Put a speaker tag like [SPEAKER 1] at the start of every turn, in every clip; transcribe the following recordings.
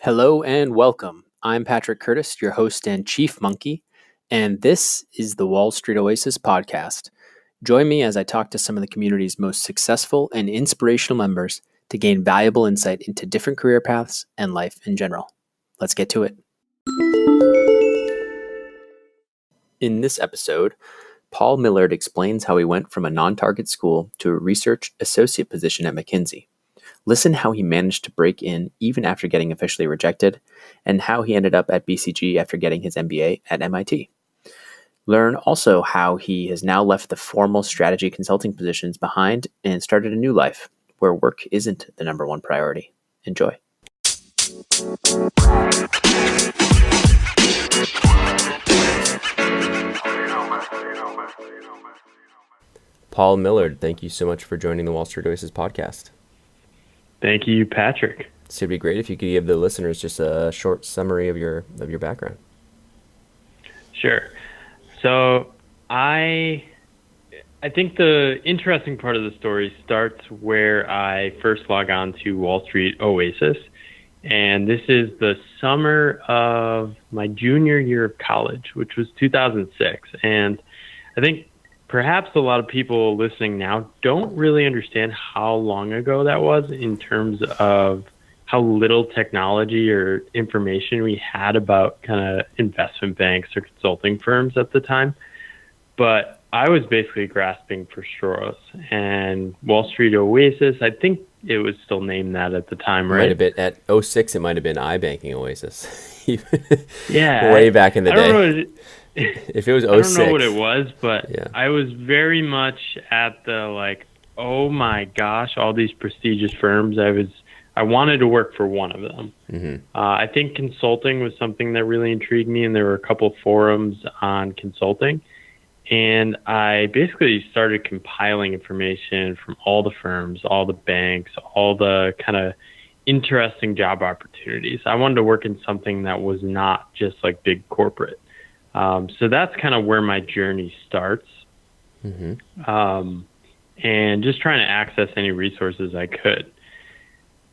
[SPEAKER 1] Hello and welcome. I'm Patrick Curtis, your host and chief monkey, and this is the Wall Street Oasis podcast. Join me as I talk to some of the community's most successful and inspirational members to gain valuable insight into different career paths and life in general. Let's get to it. In this episode, Paul Millard explains how he went from a non-target school to a research associate position at Mckinsey. Listen how he managed to break in even after getting officially rejected, and how he ended up at BCG after getting his MBA at MIT. Learn also how he has now left the formal strategy consulting positions behind and started a new life where work isn't the number one priority. Enjoy. Paul Millard, thank you so much for joining the Wall Street Oasis podcast.
[SPEAKER 2] Thank you, Patrick.
[SPEAKER 1] So it'd be great if you could give the listeners just a short summary of your background.
[SPEAKER 2] Sure. So I think the interesting part of the story starts where I first log on to Wall Street Oasis. And this is the summer of my junior year of college, which was 2006. And I think perhaps a lot of people listening now don't really understand how long ago that was in terms of how little technology or information we had about kind of investment banks or consulting firms at the time. But I was basically grasping for straws, and Wall Street Oasis, I think it was still named that at the time, right?
[SPEAKER 1] Might have been at 06, it might have been iBanking Oasis.
[SPEAKER 2] Yeah.
[SPEAKER 1] Way back in the day.
[SPEAKER 2] I don't know.
[SPEAKER 1] If it was 06.
[SPEAKER 2] I don't know what it was, but
[SPEAKER 1] yeah.
[SPEAKER 2] I was very much at the oh my gosh, all these prestigious firms. I wanted to work for one of them. Mm-hmm. I think consulting was something that really intrigued me, and there were a couple forums on consulting. And I basically started compiling information from all the firms, all the banks, all the kind of interesting job opportunities. I wanted to work in something that was not just like big corporate. So that's kind of where my journey starts. Mm-hmm. And just trying to access any resources I could.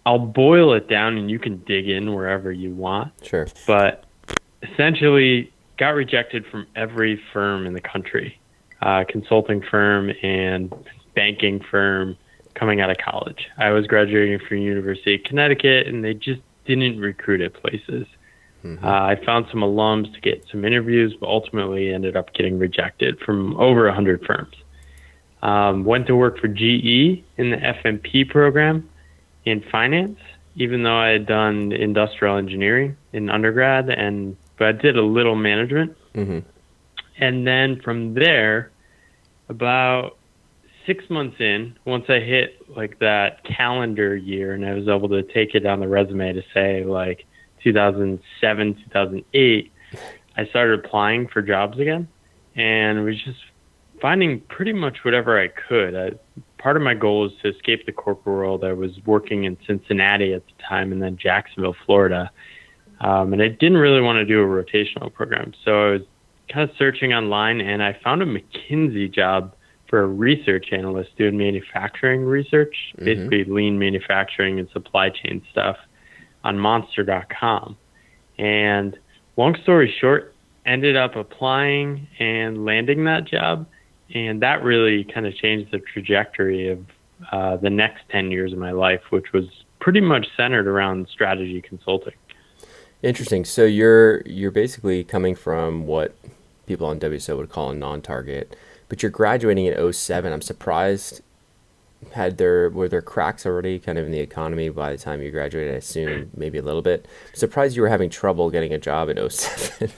[SPEAKER 2] I'll boil it down and you can dig in wherever you want.
[SPEAKER 1] Sure.
[SPEAKER 2] But essentially got rejected from every firm in the country, consulting firm and banking firm coming out of college. I was graduating from University of Connecticut, and they just didn't recruit at places. Mm-hmm. I found some alums to get some interviews, but ultimately ended up getting rejected from over 100 firms. Went to work for GE in the FMP program in finance, even though I had done industrial engineering in undergrad, but I did a little management. Mm-hmm. And then from there, about 6 months in, once I hit that calendar year and I was able to take it on the resume to say 2007, 2008, I started applying for jobs again, and was just finding pretty much whatever I could. Part of my goal was to escape the corporate world. I was working in Cincinnati at the time, and then Jacksonville, Florida. And I didn't really want to do a rotational program. So I was kind of searching online, and I found a McKinsey job for a research analyst doing manufacturing research, mm-hmm. basically lean manufacturing and supply chain stuff, on monster.com. And long story short, ended up applying and landing that job. And that really kind of changed the trajectory of the next 10 years of my life, which was pretty much centered around strategy consulting.
[SPEAKER 1] Interesting. So you're basically coming from what people on WSO would call a non-target, but you're graduating in 07. I'm surprised. Were there cracks already kind of in the economy by the time you graduated? I assume maybe a little bit. I'm surprised you were having trouble getting a job in 07.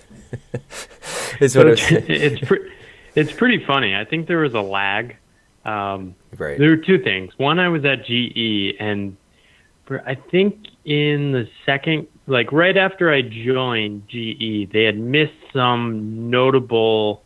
[SPEAKER 2] It's pretty funny. I think there was a lag.
[SPEAKER 1] Right.
[SPEAKER 2] There were two things. One, I was at GE, and I think in the second, right after I joined GE, they had missed some notable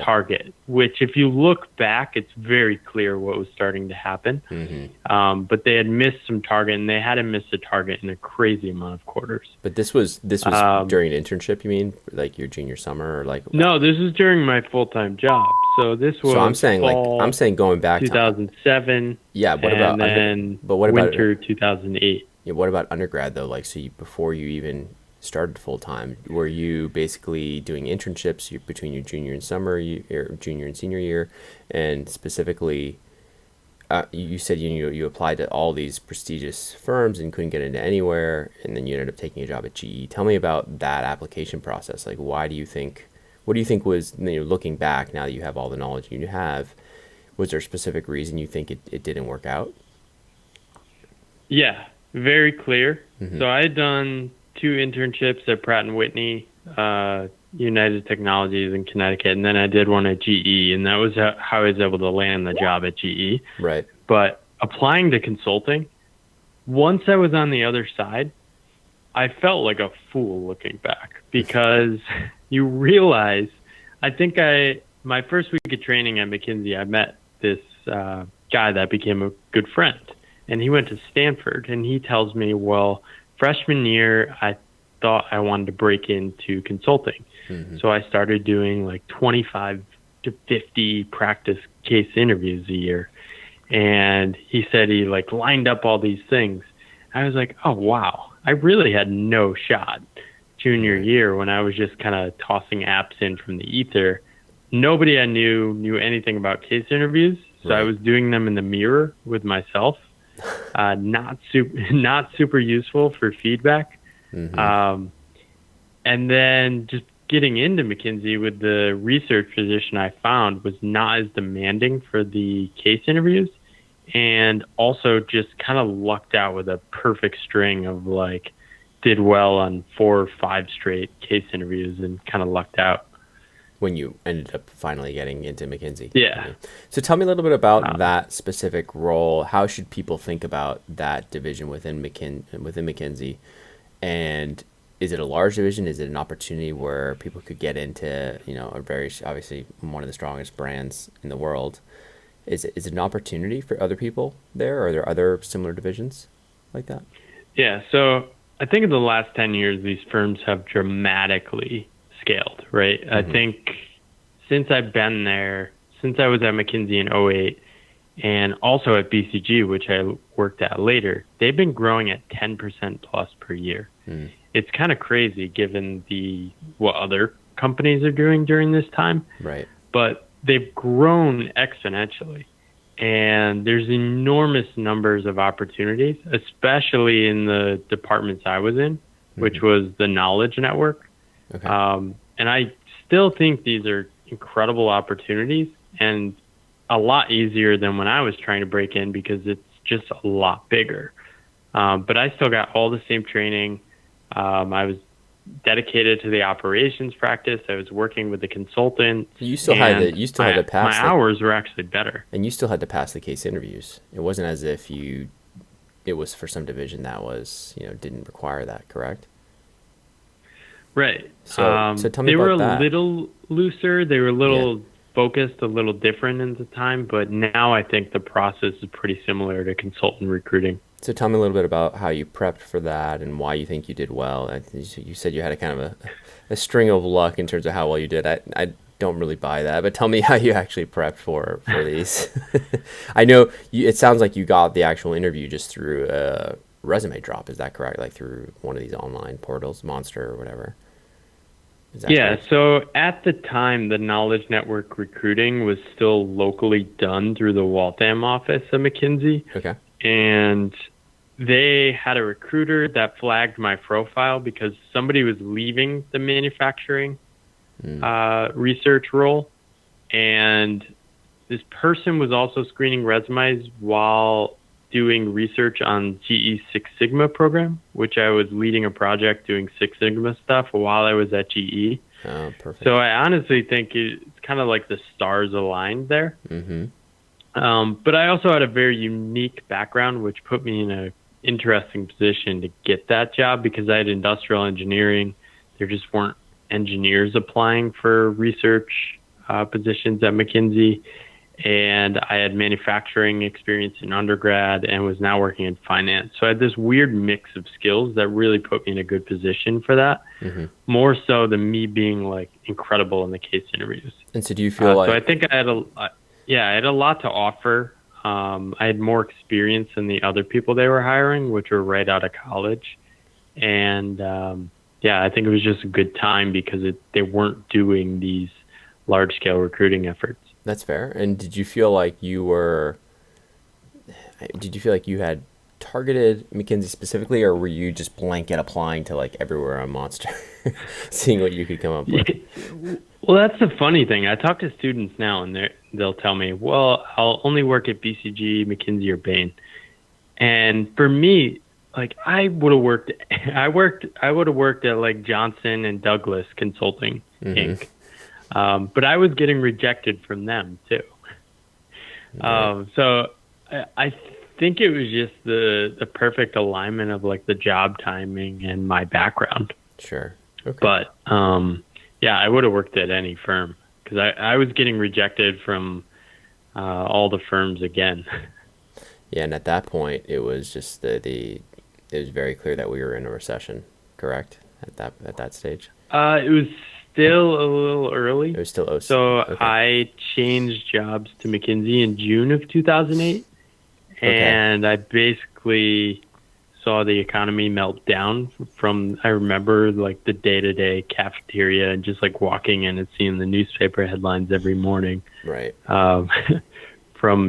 [SPEAKER 2] target, which if you look back, it's very clear what was starting to happen. Mm-hmm. But they had missed some target, and they hadn't missed a target in a crazy amount of quarters.
[SPEAKER 1] But this was during an internship, you mean, your junior summer, or
[SPEAKER 2] No, this was during my full-time job. So this was.
[SPEAKER 1] So I'm saying going back
[SPEAKER 2] 2007.
[SPEAKER 1] Yeah, what about?
[SPEAKER 2] Winter 2008.
[SPEAKER 1] Yeah, what about undergrad though? Like, so before you even started full time, were you basically doing internships between your junior and or junior and senior year, and specifically, you said you applied to all these prestigious firms and couldn't get into anywhere, and then you ended up taking a job at GE. Tell me about that application process. Like, why do you think? What do you think was, looking back now that you have all the knowledge you have? Was there a specific reason you think it didn't work out?
[SPEAKER 2] Yeah, very clear.
[SPEAKER 1] Mm-hmm.
[SPEAKER 2] So I had done 2 internships at Pratt and Whitney, United Technologies in Connecticut, and then I did one at GE, and that was how I was able to land the job at GE.
[SPEAKER 1] Right.
[SPEAKER 2] But applying to consulting, once I was on the other side, I felt like a fool looking back, because you realize, I think my first week of training at McKinsey, I met this guy that became a good friend, and he went to Stanford, and he tells me, well, freshman year, I thought I wanted to break into consulting. Mm-hmm. So I started doing like 25 to 50 practice case interviews a year. And he said he like lined up all these things. I was like, oh, wow, I really had no shot junior year when I was just kind of tossing apps in from the ether. Nobody I knew anything about case interviews. So right. I was doing them in the mirror with myself. Not super useful for feedback. Mm-hmm. And then just getting into McKinsey with the research position I found was not as demanding for the case interviews, and also just kind of lucked out with a perfect string of like did well on 4 or 5 straight case interviews and kind of lucked out.
[SPEAKER 1] When you ended up finally getting into McKinsey.
[SPEAKER 2] Yeah.
[SPEAKER 1] So tell me a little bit about that specific role. How should people think about that division within McKinsey? And is it a large division? Is it an opportunity where people could get into, a very, obviously one of the strongest brands in the world? Is it an opportunity for other people there? Or are there other similar divisions like that?
[SPEAKER 2] Yeah. So I think in the last 10 years, these firms have dramatically scaled, right? Mm-hmm. I think since I've been there, since I was at McKinsey in 2008 and also at BCG, which I worked at later, they've been growing at 10% plus per year. Mm. It's kind of crazy given what other companies are doing during this time.
[SPEAKER 1] Right. But
[SPEAKER 2] they've grown exponentially, and there's enormous numbers of opportunities, especially in the departments I was in, which was the knowledge network. Okay. And I still think these are incredible opportunities and a lot easier than when I was trying to break in because it's just a lot bigger. But I still got all the same training. I was dedicated to the operations practice. I was working with the consultants.
[SPEAKER 1] You still had to pass.
[SPEAKER 2] My hours were actually better.
[SPEAKER 1] And you still had to pass the case interviews. It wasn't as if it was for some division that was, didn't require that, correct?
[SPEAKER 2] Right.
[SPEAKER 1] So tell me
[SPEAKER 2] about that. They were
[SPEAKER 1] a
[SPEAKER 2] little looser. They were a little focused, a little different at the time. But now I think the process is pretty similar to consultant recruiting.
[SPEAKER 1] So tell me a little bit about how you prepped for that and why you think you did well. You said you had a kind of a string of luck in terms of how well you did. I don't really buy that, but tell me how you actually prepped for these. I know it sounds like you got the actual interview just through a resume drop. Is that correct? Like through one of these online portals, Monster or whatever?
[SPEAKER 2] Correct? So at the time, the Knowledge Network recruiting was still locally done through the Waltham office at McKinsey.
[SPEAKER 1] Okay.
[SPEAKER 2] And they had a recruiter that flagged my profile because somebody was leaving the manufacturing research role. And this person was also screening resumes while doing research on GE Six Sigma program, which I was leading a project doing Six Sigma stuff while I was at GE.
[SPEAKER 1] Oh, perfect.
[SPEAKER 2] So I honestly think it's kind of like the stars aligned there. Mm-hmm. But I also had a very unique background, which put me in an interesting position to get that job because I had industrial engineering. There just weren't engineers applying for research positions at McKinsey. And I had manufacturing experience in undergrad and was now working in finance. So I had this weird mix of skills that really put me in a good position for that, more so than me being like incredible in the case interviews.
[SPEAKER 1] And so do you feel like...
[SPEAKER 2] So I think I had a lot to offer. I had more experience than the other people they were hiring, which were right out of college. And I think it was just a good time because they weren't doing these large-scale recruiting efforts.
[SPEAKER 1] That's fair. And did you feel like you had targeted McKinsey specifically, or were you just blanket applying to like everywhere on Monster, seeing what you could come up with?
[SPEAKER 2] Well, that's the funny thing. I talk to students now, and they'll tell me, "Well, I'll only work at BCG, McKinsey, or Bain." And for me, like I would have worked at like Johnson and Douglas Consulting Inc. But I was getting rejected from them too. So I think it was just the perfect alignment of like the job timing and my background.
[SPEAKER 1] Sure. Okay.
[SPEAKER 2] But I would have worked at any firm because I was getting rejected from all the firms again.
[SPEAKER 1] Yeah, and at that point, it was just it was very clear that we were in a recession. Correct? At that stage.
[SPEAKER 2] It was still a little early.
[SPEAKER 1] It was still OC.
[SPEAKER 2] So
[SPEAKER 1] okay.
[SPEAKER 2] I changed jobs to McKinsey in June of 2008. And I basically saw the economy melt down I remember like the day-to-day cafeteria and just like walking in and seeing the newspaper headlines every morning.
[SPEAKER 1] Right.
[SPEAKER 2] From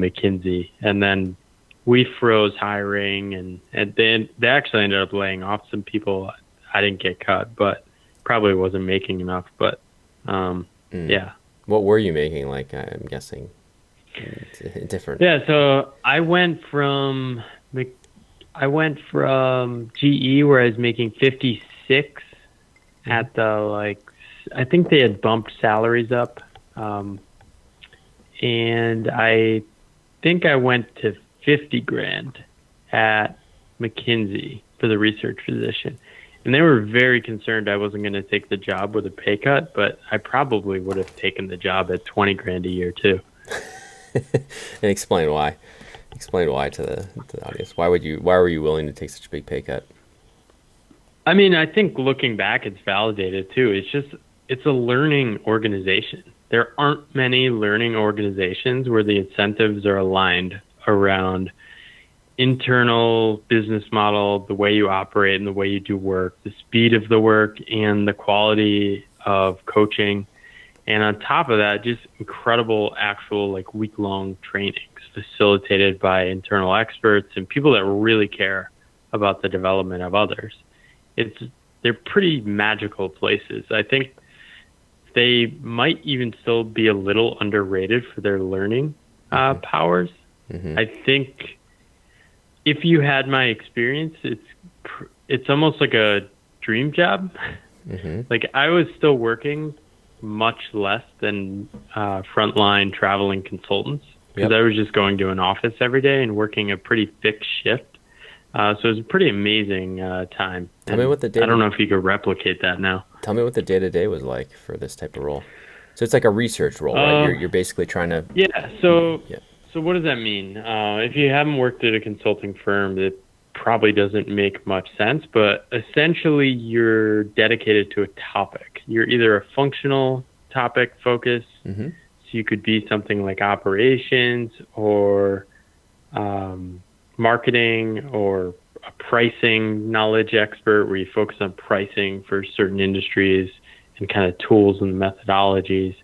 [SPEAKER 2] McKinsey. And then we froze hiring and then they actually ended up laying off some people. I didn't get cut, but probably wasn't making enough. But yeah.
[SPEAKER 1] What were you making? Like, I'm guessing different.
[SPEAKER 2] Yeah, so I went from GE where I was making 56 at the I think they had bumped salaries up, and I think I went to 50 grand at McKinsey for the research position. And they were very concerned I wasn't going to take the job with a pay cut, but I probably would have taken the job at 20 grand a year too.
[SPEAKER 1] And explain why. Explain why to the audience. Why were you willing to take such a big pay cut?
[SPEAKER 2] I mean, I think looking back, it's validated too. It's a learning organization. There aren't many learning organizations where the incentives are aligned around internal business model, the way you operate and the way you do work, the speed of the work and the quality of coaching. And on top of that, just incredible actual like week-long trainings facilitated by internal experts and people that really care about the development of others. They're pretty magical places. I think they might even still be a little underrated for their learning powers. Mm-hmm. I think if you had my experience, it's almost like a dream job. Mm-hmm. Like I was still working much less than frontline traveling consultants because I was just going to an office every day and working a pretty fixed shift. So it was a pretty amazing time.
[SPEAKER 1] Tell me what the
[SPEAKER 2] I don't know if you could replicate that now.
[SPEAKER 1] Tell me what the day-to-day was like for this type of role. So it's like a research role, right? You're basically trying to...
[SPEAKER 2] Yeah, so what does that mean? If you haven't worked at a consulting firm, it probably doesn't make much sense, but essentially you're dedicated to a topic. You're either a functional topic focus, so you could be something like operations or marketing or a pricing knowledge expert where you focus on pricing for certain industries and kind of tools and methodologies,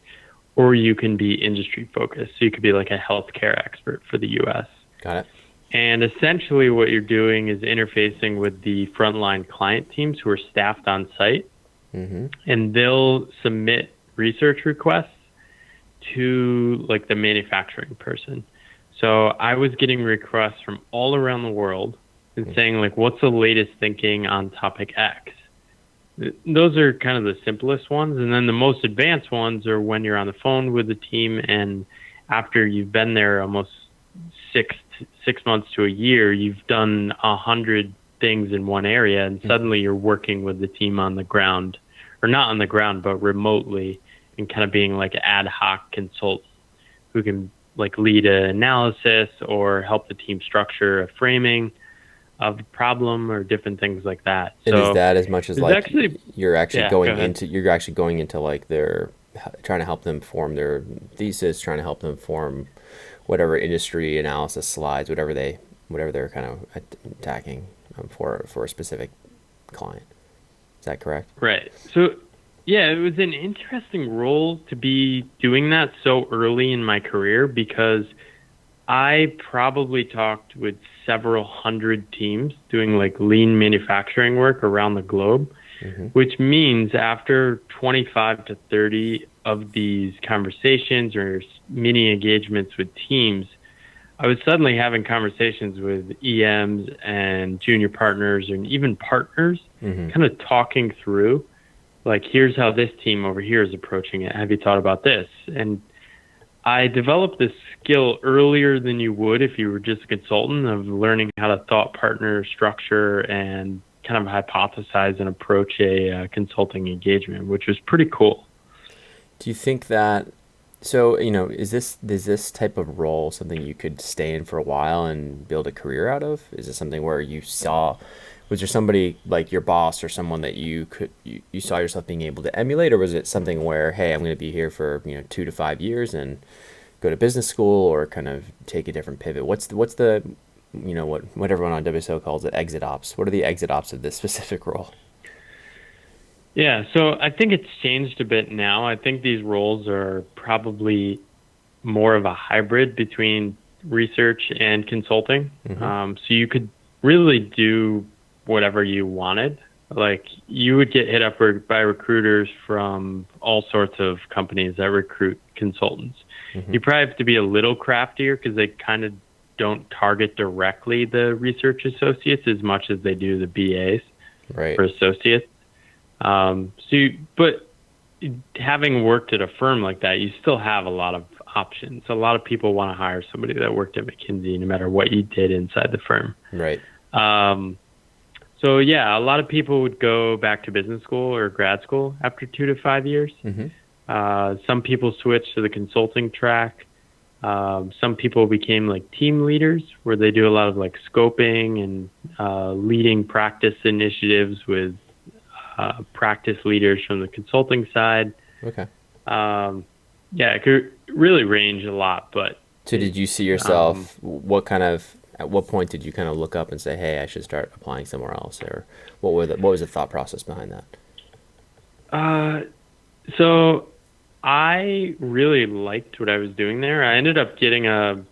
[SPEAKER 2] or you can be industry focused. So you could be like a healthcare expert for the US.
[SPEAKER 1] Got it.
[SPEAKER 2] And essentially what you're doing is interfacing with the frontline client teams who are staffed on site, and they'll submit research requests to like the manufacturing person. So I was getting requests from all around the world and saying like, what's the latest thinking on topic X? Those are kind of the simplest ones. And then the most advanced ones are when you're on the phone with the team and after you've been there almost 6 months to a year, you've done 100 things in one area and suddenly you're working with the team on the ground, or not on the ground, but remotely, and kind of being like an ad hoc consultant who can like lead an analysis or help the team structure a framing of the problem or different things like that.
[SPEAKER 1] And so is that as much as like you're actually going into like their trying to help them form their thesis, trying to help them form whatever industry analysis slides, whatever they're kind of attacking for a specific client. Is that correct?
[SPEAKER 2] Right. So, yeah, it was an interesting role to be doing that so early in my career because I probably talked with several hundred teams doing like lean manufacturing work around the globe, which means after 25 to 30 of these conversations or mini engagements with teams, I was suddenly having conversations with EMs and junior partners and even partners, kind of talking through, like, here's how this team over here is approaching it. Have you thought about this? And I developed this skill earlier than you would if you were just a consultant, of learning how to thought partner, structure, and kind of hypothesize and approach a consulting engagement, which was pretty cool.
[SPEAKER 1] Do you think that, so, is this type of role something you could stay in for a while and build a career out of? Is it something where was there somebody like your boss or someone that you saw yourself being able to emulate, or was it something where, hey, I'm going to be here for 2 to 5 years and go to business school or kind of take a different pivot? What's the what everyone on WSO calls it, exit ops? What are the exit ops of this specific role?
[SPEAKER 2] Yeah, so I think it's changed a bit now. I think these roles are probably more of a hybrid between research and consulting. So you could really do whatever you wanted. Like, you would get hit up by recruiters from all sorts of companies that recruit consultants. You probably have to be a little craftier because they kind of don't target directly the research associates as much as they do the BAs for associates. But having worked at a firm like that, you still have a lot of options. A lot of people want to hire somebody that worked at McKinsey, no matter what you did inside the firm.
[SPEAKER 1] Right.
[SPEAKER 2] So yeah, a lot of people would go back to business school or grad school after 2 to 5 years. Some people switched to the consulting track. Some people became like team leaders, where they do a lot of like scoping and leading practice initiatives with practice leaders from the consulting side.
[SPEAKER 1] Okay.
[SPEAKER 2] Yeah, it could really range a lot, but.
[SPEAKER 1] So did you see yourself, at what point did you kind of look up and say, hey, I should start applying somewhere else? Or what was the thought process behind that?
[SPEAKER 2] So I really liked what I was doing there. I ended up getting a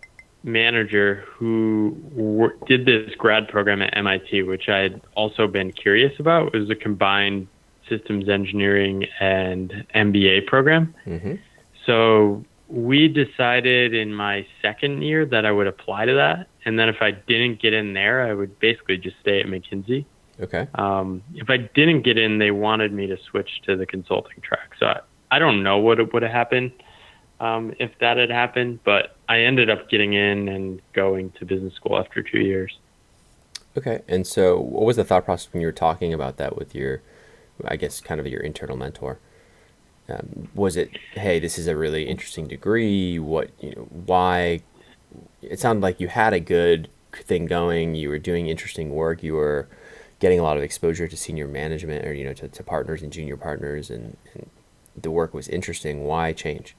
[SPEAKER 2] manager who did this grad program at MIT, which I had also been curious about. It was a combined systems engineering and MBA program. So we decided in my second year that I would apply to that. And then if I didn't get in there, I would basically just stay at McKinsey.
[SPEAKER 1] Okay.
[SPEAKER 2] If I didn't get in, they wanted me to switch to the consulting track. So I don't know what would have happened if that had happened, but I ended up getting in and going to business school after 2 years.
[SPEAKER 1] Okay. And so what was the thought process when you were talking about that with your, I guess, kind of your internal mentor? Was it, hey, this is a really interesting degree? Why? It sounded like you had a good thing going. You were doing interesting work. You were getting a lot of exposure to senior management, or, to partners and junior partners, and the work was interesting. Why change?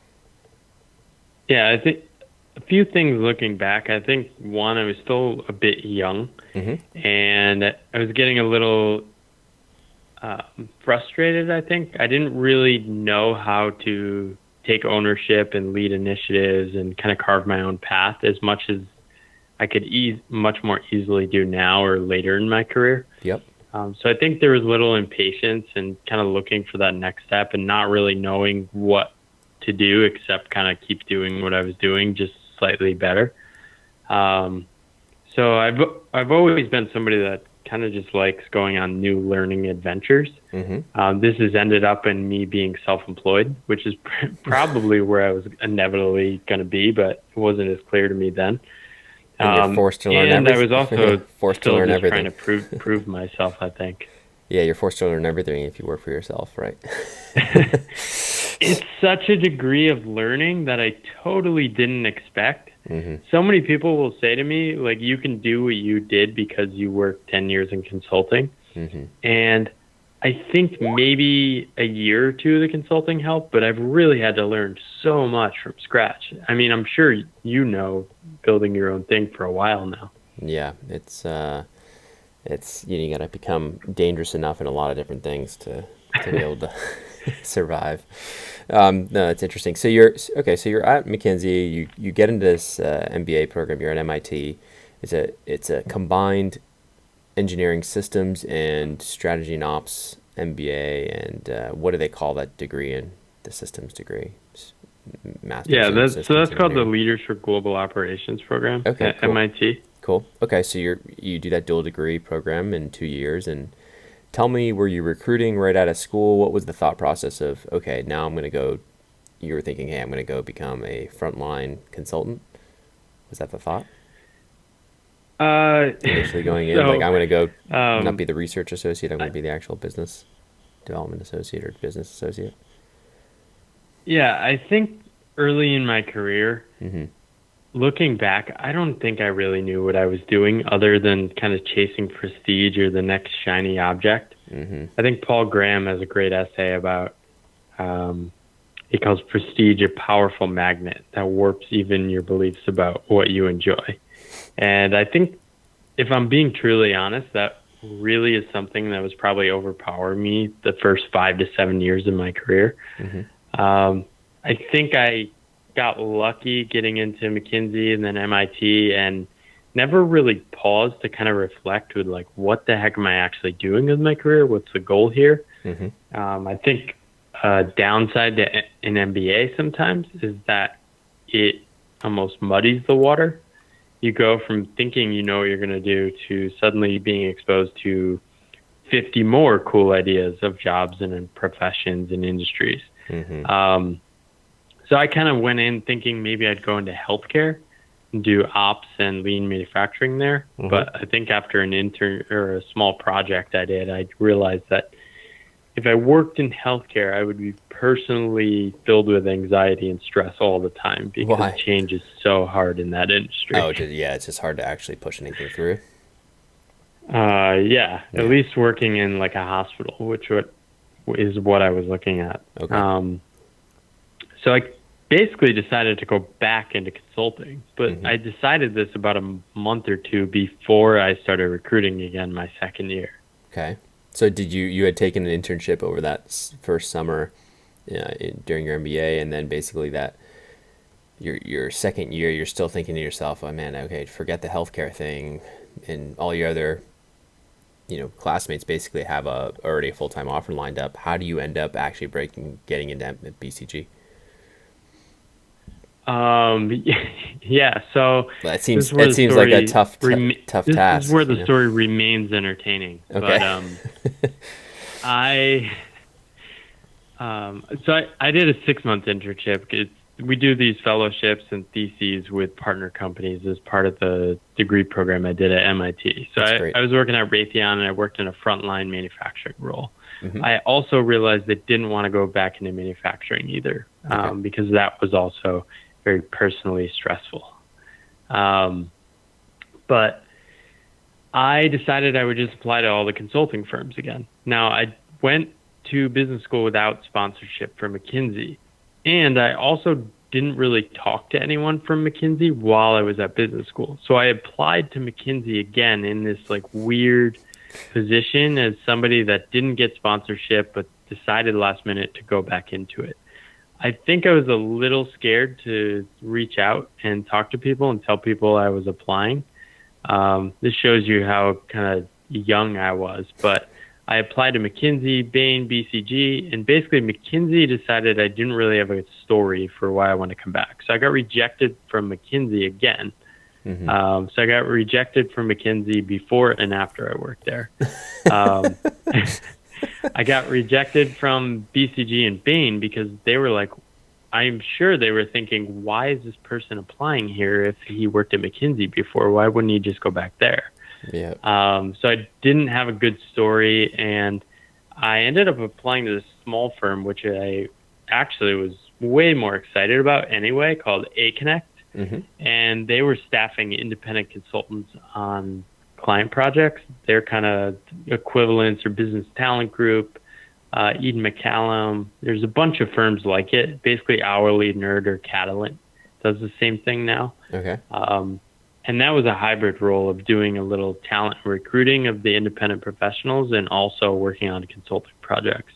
[SPEAKER 2] Yeah, I think a few things looking back. I think one, I was still a bit young, and I was getting a little frustrated. I think I didn't really know how to take ownership and lead initiatives and kind of carve my own path as much as I could much more easily do now or later in my career.
[SPEAKER 1] Yep.
[SPEAKER 2] So I think there was a little impatience and kind of looking for that next step and not really knowing what to do except kind of keep doing what I was doing, just slightly better. So I've always been somebody that kind of just likes going on new learning adventures. This has ended up in me being self-employed, which is probably where I was inevitably going to be, but it wasn't as clear to me then.
[SPEAKER 1] And you're forced to learn everything.
[SPEAKER 2] And I was also
[SPEAKER 1] forced to learn everything.
[SPEAKER 2] Trying to prove myself, I think.
[SPEAKER 1] Yeah, you're forced to learn everything if you work for yourself, right?
[SPEAKER 2] It's such a degree of learning that I totally didn't expect. So many people will say to me, like, you can do what you did because you worked 10 years in consulting. And I think maybe a year or two of the consulting helped, but I've really had to learn so much from scratch. I mean, I'm sure building your own thing for a while now.
[SPEAKER 1] Yeah, it's you got to become dangerous enough in a lot of different things to be able to survive. No, it's interesting. So you're at McKinsey. You get into this MBA program. You're at MIT. It's a combined engineering systems and strategy and ops MBA. And what do they call that degree in the systems degree? Master's
[SPEAKER 2] Yeah,
[SPEAKER 1] in
[SPEAKER 2] that's
[SPEAKER 1] systems
[SPEAKER 2] called the
[SPEAKER 1] engineering.
[SPEAKER 2] Leaders for Global Operations program
[SPEAKER 1] Okay,
[SPEAKER 2] at
[SPEAKER 1] cool.
[SPEAKER 2] MIT.
[SPEAKER 1] Cool. Okay, so you do that dual degree program in 2 years, and tell me, were you recruiting right out of school? What was the thought process of, okay, now I'm going to go, you were thinking, hey, I'm going to go become a frontline consultant? Was that the thought?
[SPEAKER 2] Uh,
[SPEAKER 1] Initially going in, like,
[SPEAKER 2] so
[SPEAKER 1] I'm going to go not
[SPEAKER 2] um,
[SPEAKER 1] be the research associate, I'm going
[SPEAKER 2] I,
[SPEAKER 1] to be the actual business development associate or business associate?
[SPEAKER 2] yeah, I think early in my career,
[SPEAKER 1] Mm-hmm.
[SPEAKER 2] looking back, I don't think I really knew what I was doing other than kind of chasing prestige or the next shiny object.
[SPEAKER 1] Mm-hmm.
[SPEAKER 2] I think Paul Graham has a great essay about, um, he calls prestige a powerful magnet that warps even your beliefs about what you enjoy. And I think if I'm being truly honest, that really is something that was probably overpowering me the first 5 to 7 years of my career.
[SPEAKER 1] Mm-hmm.
[SPEAKER 2] I think I got lucky getting into McKinsey and then MIT and never really paused to kind of reflect with like, what the heck am I actually doing with my career? What's the goal here?
[SPEAKER 1] Mm-hmm.
[SPEAKER 2] I think a downside to an MBA sometimes is that it almost muddies the water. You go from thinking you know what you're going to do to suddenly being exposed to 50 more cool ideas of jobs and in professions and industries.
[SPEAKER 1] Mm-hmm.
[SPEAKER 2] So I kind of went in thinking maybe I'd go into healthcare and do ops and lean manufacturing there.
[SPEAKER 1] Mm-hmm.
[SPEAKER 2] But I think after an intern or a small project I did, I realized that if I worked in healthcare, I would be personally filled with anxiety and stress all the time because
[SPEAKER 1] Why?
[SPEAKER 2] change is so hard in that industry.
[SPEAKER 1] Oh, yeah, it's just hard to actually push anything through.
[SPEAKER 2] Yeah,
[SPEAKER 1] Yeah.
[SPEAKER 2] at least working in like a hospital, is what I was looking at.
[SPEAKER 1] Okay.
[SPEAKER 2] So I basically decided to go back into consulting, but
[SPEAKER 1] Mm-hmm.
[SPEAKER 2] I decided this about a month or two before I started recruiting again my second year.
[SPEAKER 1] Okay. So did you had taken an internship over that first summer during your MBA, and then basically that your second year, you're still thinking to yourself, oh man, okay, forget the healthcare thing, and all your other classmates basically have already a full-time offer lined up. How do you end up actually getting into BCG?
[SPEAKER 2] Yeah, so
[SPEAKER 1] That
[SPEAKER 2] this
[SPEAKER 1] seems
[SPEAKER 2] is where
[SPEAKER 1] it
[SPEAKER 2] the
[SPEAKER 1] seems like a
[SPEAKER 2] story
[SPEAKER 1] tough
[SPEAKER 2] this
[SPEAKER 1] task.
[SPEAKER 2] is where the story remains entertaining.
[SPEAKER 1] Okay.
[SPEAKER 2] But I I did a 6-month internship. We do these fellowships and theses with partner companies as part of the degree program I did at MIT. So
[SPEAKER 1] That's great.
[SPEAKER 2] I was working at Raytheon and I worked in a frontline manufacturing role.
[SPEAKER 1] Mm-hmm.
[SPEAKER 2] I also realized I didn't want to go back into manufacturing either,
[SPEAKER 1] Okay.
[SPEAKER 2] because that was also very personally stressful. But I decided I would just apply to all the consulting firms again. Now, I went to business school without sponsorship from McKinsey, and I also didn't really talk to anyone from McKinsey while I was at business school. So I applied to McKinsey again in this like weird position as somebody that didn't get sponsorship but decided last minute to go back into it. I think I was a little scared to reach out and talk to people and tell people I was applying. This shows you how kind of young I was, but I applied to McKinsey, Bain, BCG, and basically McKinsey decided I didn't really have a story for why I want to come back. So I got rejected from McKinsey again.
[SPEAKER 1] Mm-hmm.
[SPEAKER 2] So I got rejected from McKinsey before and after I worked there. I got rejected from BCG and Bain because they were like, I'm sure they were thinking, why is this person applying here if he worked at McKinsey before? Why wouldn't he just go back there?
[SPEAKER 1] Yeah.
[SPEAKER 2] So I didn't have a good story, and I ended up applying to this small firm, which I actually was way more excited about anyway, called A Connect.
[SPEAKER 1] Mm-hmm.
[SPEAKER 2] And they were staffing independent consultants on client projects. They're kind of equivalents or business talent group. Eden McCallum. There's a bunch of firms like it. Basically, Hourly, Nerd, or Catalent does the same thing now.
[SPEAKER 1] Okay.
[SPEAKER 2] And that was a hybrid role of doing a little talent recruiting of the independent professionals and also working on consulting projects.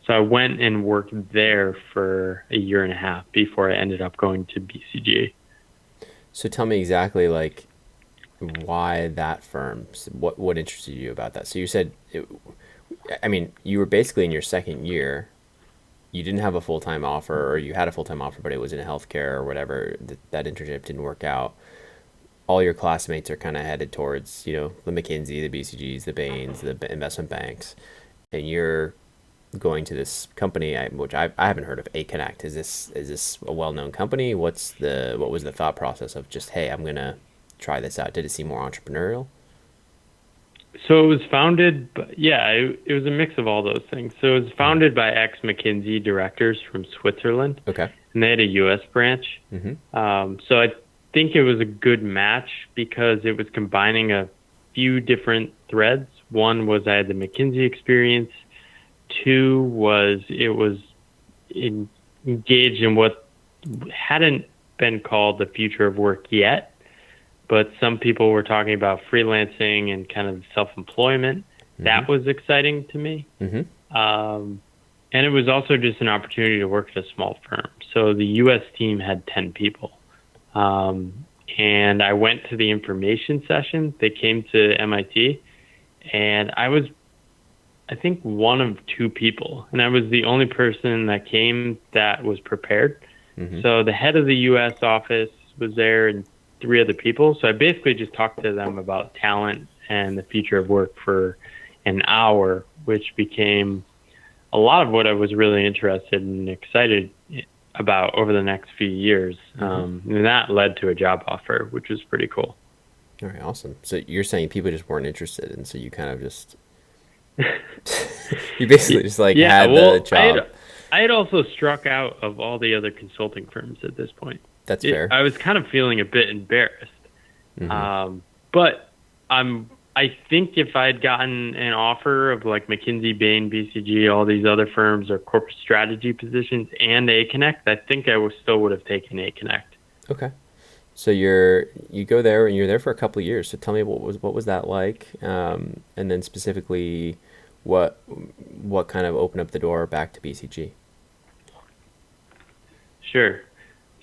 [SPEAKER 2] So I went and worked there for a year and a half before I ended up going to BCG.
[SPEAKER 1] So tell me exactly like why that firm? What interested you about that? So you said, you were basically in your second year. You didn't have a full-time offer, or you had a full-time offer, but it was in healthcare or whatever. That internship didn't work out. All your classmates are kind of headed towards, the McKinsey, the BCGs, the Bains, the investment banks, and you're going to this company, which I haven't heard of, A-Connect. Is this a well-known company? What was the thought process of just, hey, I'm gonna try this out? Did it seem more entrepreneurial?
[SPEAKER 2] So it was founded, it was a mix of all those things. So it was founded by ex-McKinsey directors from Switzerland.
[SPEAKER 1] Okay.
[SPEAKER 2] And they had a U.S. branch.
[SPEAKER 1] Mm-hmm.
[SPEAKER 2] So I think it was a good match because it was combining a few different threads. One was I had the McKinsey experience. Two was it was engaged in what hadn't been called the future of work yet, but some people were talking about freelancing and kind of self-employment. Mm-hmm. That was exciting to me. Mm-hmm. And it was also just an opportunity to work at a small firm. So the U.S. team had 10 people. And I went to the information session. They came to MIT, and I think one of two people, and I was the only person that came that was prepared. Mm-hmm. So the head of the U.S. office was there and 3 other people. So I basically just talked to them about talent and the future of work for an hour, which became a lot of what I was really interested and excited about over the next few years. Mm-hmm. And that led to a job offer, which was pretty cool.
[SPEAKER 1] All right, awesome. So you're saying people just weren't interested, and so you kind of just... you basically just had the job.
[SPEAKER 2] I had also struck out of all the other consulting firms at this point.
[SPEAKER 1] That's fair.
[SPEAKER 2] I was kind of feeling a bit embarrassed. Mm-hmm. But I think if I'd gotten an offer of like McKinsey, Bain, BCG, all these other firms or corporate strategy positions and A-Connect, I think I still would have taken A-Connect.
[SPEAKER 1] Okay. So you go there and you're there for a couple of years. So tell me what was that like? And then specifically what kind of opened up the door back to BCG?
[SPEAKER 2] Sure.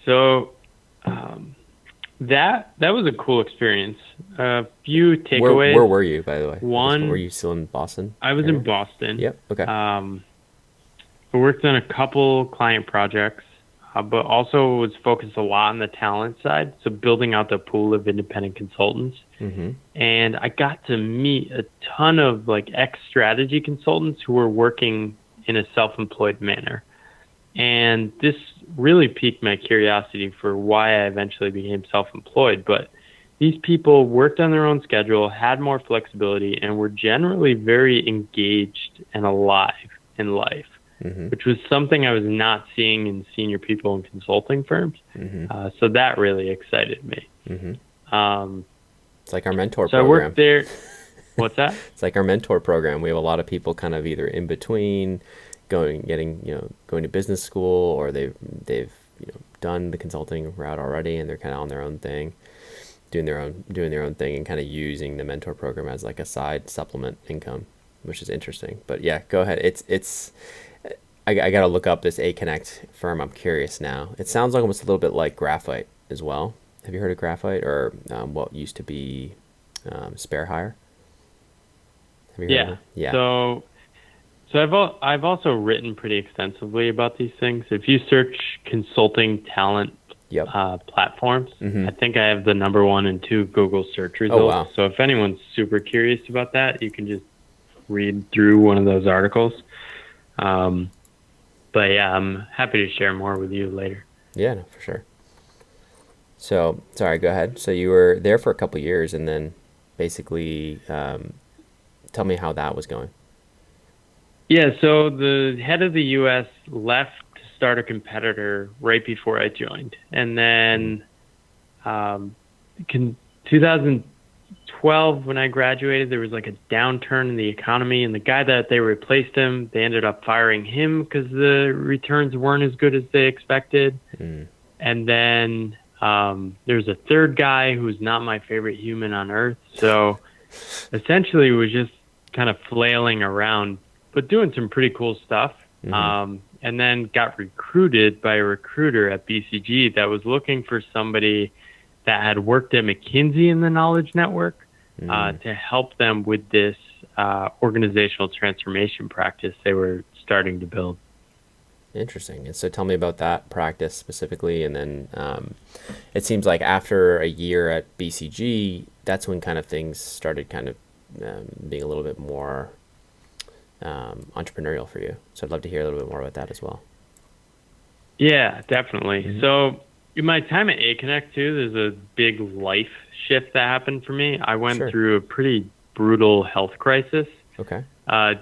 [SPEAKER 2] So that was a cool experience. A few takeaways.
[SPEAKER 1] Where were you, by the way?
[SPEAKER 2] One,
[SPEAKER 1] were you still in Boston?
[SPEAKER 2] I was in Boston.
[SPEAKER 1] Yep. Okay.
[SPEAKER 2] I worked on a couple client projects, but also was focused a lot on the talent side. So building out the pool of independent consultants. Mm-hmm. And I got to meet a ton of like ex-strategy consultants who were working in a self-employed manner. And this really piqued my curiosity for why I eventually became self-employed. But these people worked on their own schedule, had more flexibility, and were generally very engaged and alive in life, mm-hmm. which was something I was not seeing in senior people in consulting firms. Mm-hmm. So that really excited me. Mm-hmm.
[SPEAKER 1] It's like our mentor
[SPEAKER 2] program. So I worked there. What's that?
[SPEAKER 1] It's like our mentor program. We have a lot of people kind of either in between going to business school, or they've done the consulting route already and they're kind of on their own thing, doing their own thing, and kind of using the mentor program as like a side supplement income, which is interesting. But yeah, go ahead. I got to look up this A-Connect firm. I'm curious now. It sounds like almost a little bit like Graphite as well. Have you heard of Graphite, or what used to be Spare Hire? Have you heard of it? Yeah.
[SPEAKER 2] So I've also written pretty extensively about these things. If you search consulting talent platforms, mm-hmm. I think I have the number 1 and 2 Google search results.
[SPEAKER 1] Oh, wow.
[SPEAKER 2] So if anyone's super curious about that, you can just read through one of those articles. But yeah, I'm happy to share more with you later.
[SPEAKER 1] Yeah, no, for sure. So, sorry, go ahead. So you were there for a couple of years, and then basically tell me how that was going.
[SPEAKER 2] Yeah, so the head of the U.S. left to start a competitor right before I joined. And then 2012 2012, when I graduated, there was like a downturn in the economy, and the guy that they replaced him, they ended up firing him because the returns weren't as good as they expected. And then there's a third guy who's not my favorite human on earth. So essentially was just kind of flailing around, but doing some pretty cool stuff. And then got recruited by a recruiter at BCG that was looking for somebody that had worked at Mckinsey in the knowledge network to help them with this organizational transformation practice they were starting to build.
[SPEAKER 1] Interesting. And so tell me about that practice specifically. And then it seems like after a year at BCG, that's when kind of things started kind of being a little bit more entrepreneurial for you. So I'd love to hear a little bit more about that as well.
[SPEAKER 2] Yeah, definitely. So in my time at A-Connect too, there's a big life shift that happened for me. I went through a pretty brutal health crisis.
[SPEAKER 1] Okay.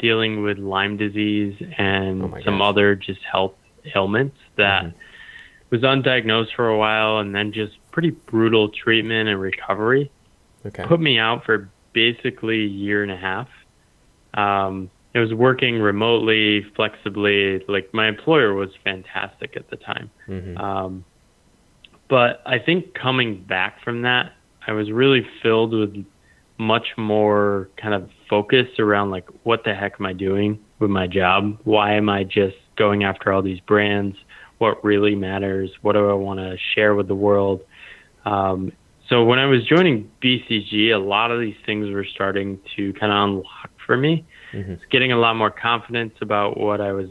[SPEAKER 2] Dealing with Lyme disease and some other just health ailments that was undiagnosed for a while, and then just pretty brutal treatment and recovery. Put me out for basically a year and a half. I was working remotely, flexibly. Like, my employer was fantastic at the time. But I think coming back from that, I was really filled with much more kind of focus around like, what the heck am I doing with my job? Why am I just going after all these brands? What really matters? What do I want to share with the world? So when I was joining BCG, a lot of these things were starting to kind of unlock for me. It's getting a lot more confidence about what I was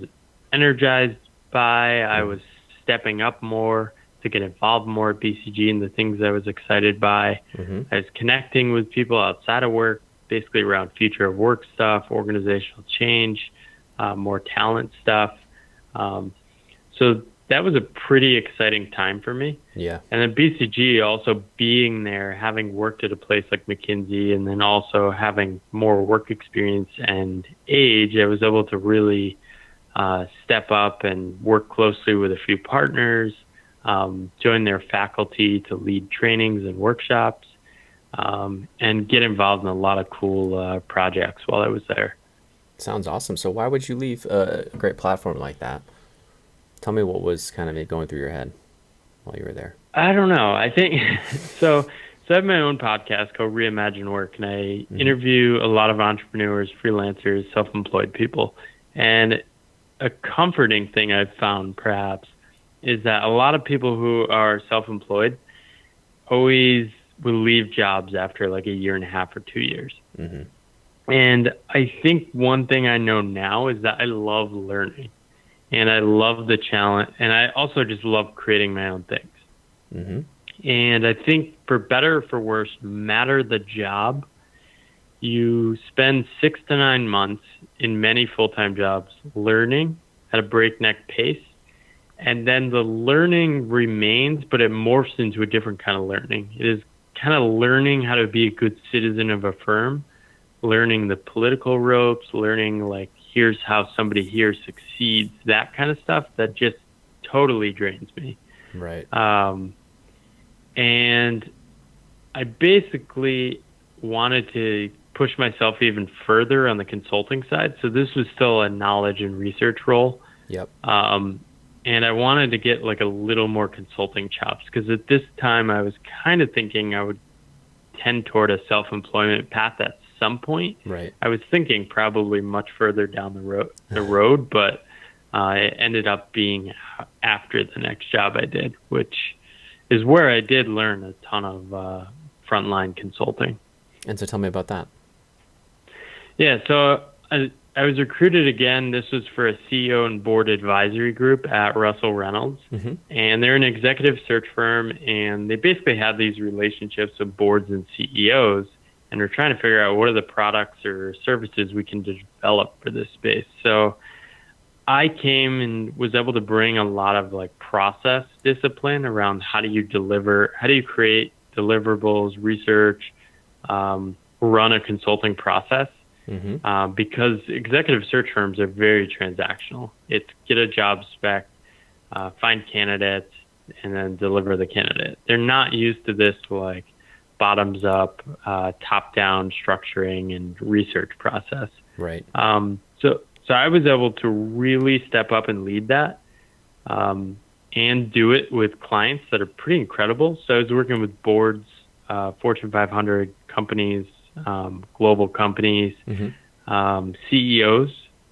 [SPEAKER 2] energized by. I was stepping up more to get involved more at BCG and the things I was excited by. I was connecting with people outside of work, basically around future of work stuff, organizational change, more talent stuff. So that was a pretty exciting time for me. And then BCG, also being there, having worked at a place like McKinsey, and then also having more work experience and age, I was able to really step up and work closely with a few partners, join their faculty to lead trainings and workshops, and get involved in a lot of cool projects while I was there.
[SPEAKER 1] Sounds awesome. So why would you leave a great platform like that? Tell me what was kind of going through your head while you were there.
[SPEAKER 2] I don't know. I think so I have my own podcast called Reimagine Work, and I interview a lot of entrepreneurs, freelancers, self-employed people. And a comforting thing I've found perhaps is that a lot of people who are self-employed always will leave jobs after like a year and a half or 2 years. And I think one thing I know now is that I love learning, and I love the challenge, and I also just love creating my own things. And I think for better or for worse, no matter the job, you spend 6 to 9 months in many full-time jobs learning at a breakneck pace. And then the learning remains, but it morphs into a different kind of learning. It is kind of learning how to be a good citizen of a firm, learning the political ropes, learning like, here's how somebody here succeeds, that kind of stuff that just totally drains me. And I basically wanted to push myself even further on the consulting side. So this was still a knowledge and research role. And I wanted to get like a little more consulting chops, because at this time I was kind of thinking I would tend toward a self-employment path at some point. I was thinking probably much further down the road, but it ended up being after the next job I did, which is where I did learn a ton of frontline consulting.
[SPEAKER 1] And so tell me about that.
[SPEAKER 2] So I was recruited again. This was for a CEO and board advisory group at Russell Reynolds. And they're an executive search firm, and they basically have these relationships with boards and CEOs, and we're trying to figure out what are the products or services we can develop for this space. So I came and was able to bring a lot of like process discipline around how do you create deliverables, research, run a consulting process. Because executive search firms are very transactional. It's get a job spec, find candidates, and then deliver the candidate. They're not used to this like bottoms up, top down structuring and research process.
[SPEAKER 1] Right.
[SPEAKER 2] So I was able to really step up and lead that, and do it with clients that are pretty incredible. So I was working with boards, Fortune 500 companies, global companies, CEOs.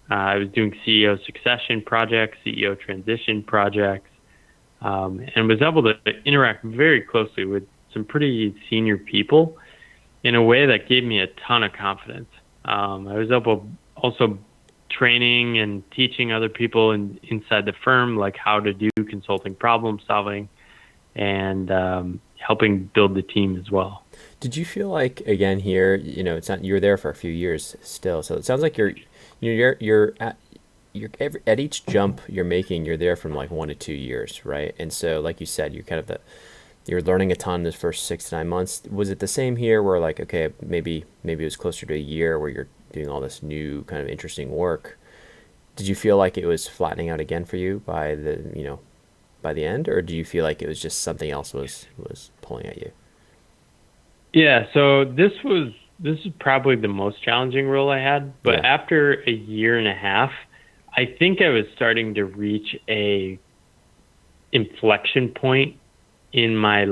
[SPEAKER 2] I was doing CEO succession projects, CEO transition projects, and was able to interact very closely with some pretty senior people in a way that gave me a ton of confidence. I was able also training and teaching other people inside the firm, like how to do consulting problem solving, and helping build the team as well.
[SPEAKER 1] Did you feel like, again, here, it's not, you were there for a few years still, so it sounds like you're at each jump you're making, you're there from like 1 to 2 years, right? And so, like you said, you're learning a ton in the first 6 to 9 months. Was it the same here, where like, okay, maybe it was closer to a year where you're doing all this new kind of interesting work? Did you feel like it was flattening out again for you by the end, or do you feel like it was just something else was pulling at you?
[SPEAKER 2] Yeah, so this is probably the most challenging role I had, but after a year and a half, I think I was starting to reach a inflection point in my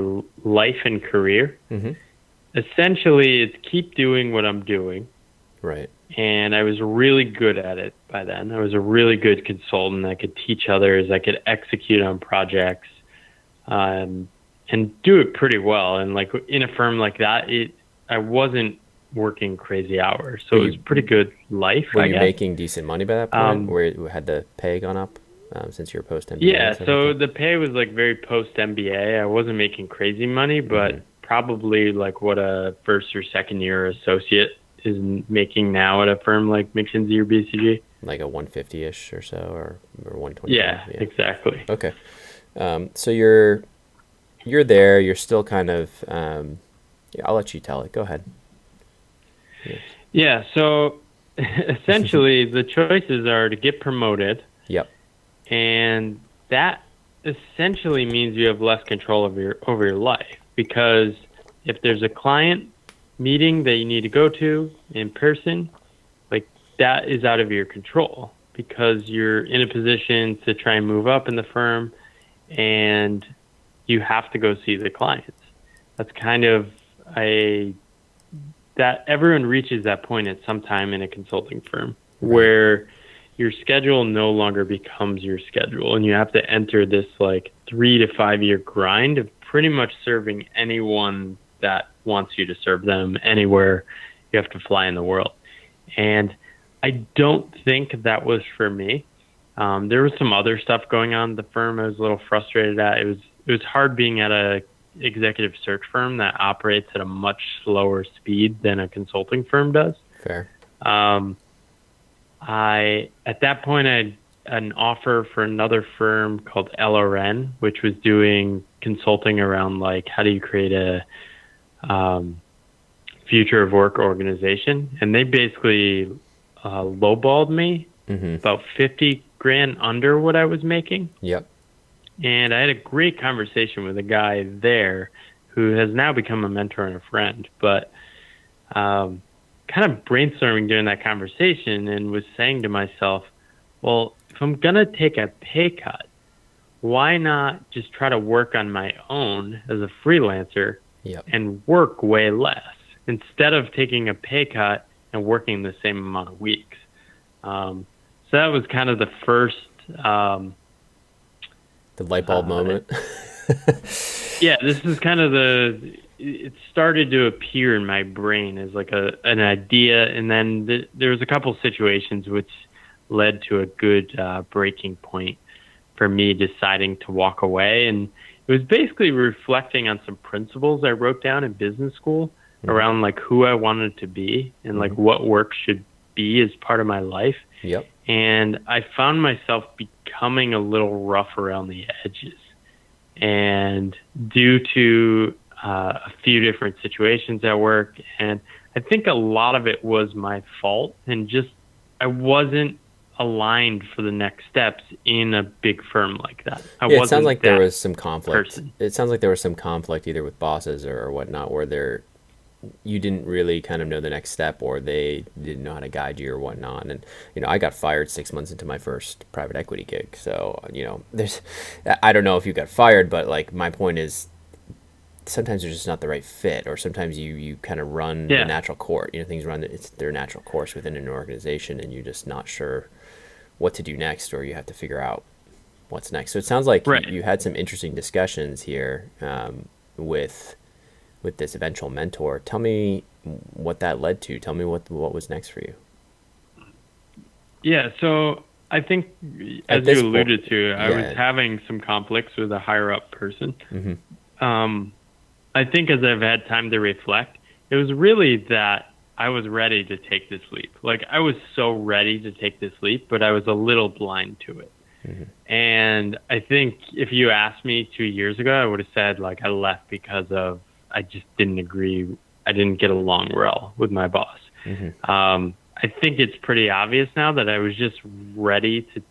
[SPEAKER 2] life and career. Essentially, it's keep doing what I'm doing.
[SPEAKER 1] Right.
[SPEAKER 2] And I was really good at it by then. I was a really good consultant. I could teach others. I could execute on projects, and do it pretty well. And like in a firm like that, I wasn't working crazy hours, so it was pretty good life.
[SPEAKER 1] Were you making decent money by that point? Where had the pay gone up since you were post MBA?
[SPEAKER 2] Yeah, so the pay was like very post MBA. I wasn't making crazy money, but probably like what a first or second year associate is making now at a firm like McKinsey or BCG. Like
[SPEAKER 1] a 150-ish or so, or 120.
[SPEAKER 2] Yeah, exactly.
[SPEAKER 1] Okay. So you're there, you're still kind of, I'll let you tell it. Go ahead.
[SPEAKER 2] Yeah, so essentially the choices are to get promoted.
[SPEAKER 1] Yep.
[SPEAKER 2] And that essentially means you have less control over your life, because if there's a client meeting that you need to go to in person, like that is out of your control, because you're in a position to try and move up in the firm and you have to go see the clients. That's kind of that everyone reaches that point at some time in a consulting firm where your schedule no longer becomes your schedule, and you have to enter this like 3 to 5 year grind of pretty much serving anyone that wants you to serve them anywhere you have to fly in the world. And I don't think that was for me. There was some other stuff going on at the firm I was a little frustrated at. It was hard being at a executive search firm that operates at a much slower speed than a consulting firm does.
[SPEAKER 1] Fair.
[SPEAKER 2] At that point, I had an offer for another firm called LRN, which was doing consulting around like how do you create a future of work organization, and they basically lowballed me about 50 grand under what I was making.
[SPEAKER 1] Yep.
[SPEAKER 2] And I had a great conversation with a guy there who has now become a mentor and a friend, but kind of brainstorming during that conversation and was saying to myself, well, if I'm going to take a pay cut, why not just try to work on my own as a freelancer and work way less instead of taking a pay cut and working the same amount of weeks? So that was kind of the first...
[SPEAKER 1] the light bulb moment.
[SPEAKER 2] Yeah, this is kind of it started to appear in my brain as like an idea, and then there was a couple situations which led to a good breaking point for me deciding to walk away. And it was basically reflecting on some principles I wrote down in business school around like who I wanted to be and like what work should be as part of my life.
[SPEAKER 1] Yep.
[SPEAKER 2] And I found myself becoming a little rough around the edges. And due to a few different situations at work, and I think a lot of it was my fault, and just I wasn't aligned for the next steps in a big firm like that.
[SPEAKER 1] It sounds like there was some conflict. It sounds like there was some conflict either with bosses or whatnot, where you didn't really kind of know the next step, or they didn't know how to guide you or whatnot. And I got fired 6 months into my first private equity gig, so I don't know if you got fired, but like my point is, sometimes they're just not the right fit, or sometimes you kind of run the natural course. Things run it's their natural course within an organization, and you're just not sure what to do next, or you have to figure out what's next. So it sounds like you had some interesting discussions here with this eventual mentor. Tell me what that led to. Tell me what was next for you.
[SPEAKER 2] Yeah, so I think, as you alluded to, I was having some conflicts with a higher up person. Mm-hmm. I think as I've had time to reflect, it was really that I was ready to take this leap. Like, I was so ready to take this leap, but I was a little blind to it. Mm-hmm. And I think if you asked me 2 years ago, I would have said, like, I left because of, I just didn't agree. I didn't get along well with my boss. Mm-hmm. I think it's pretty obvious now that I was just ready to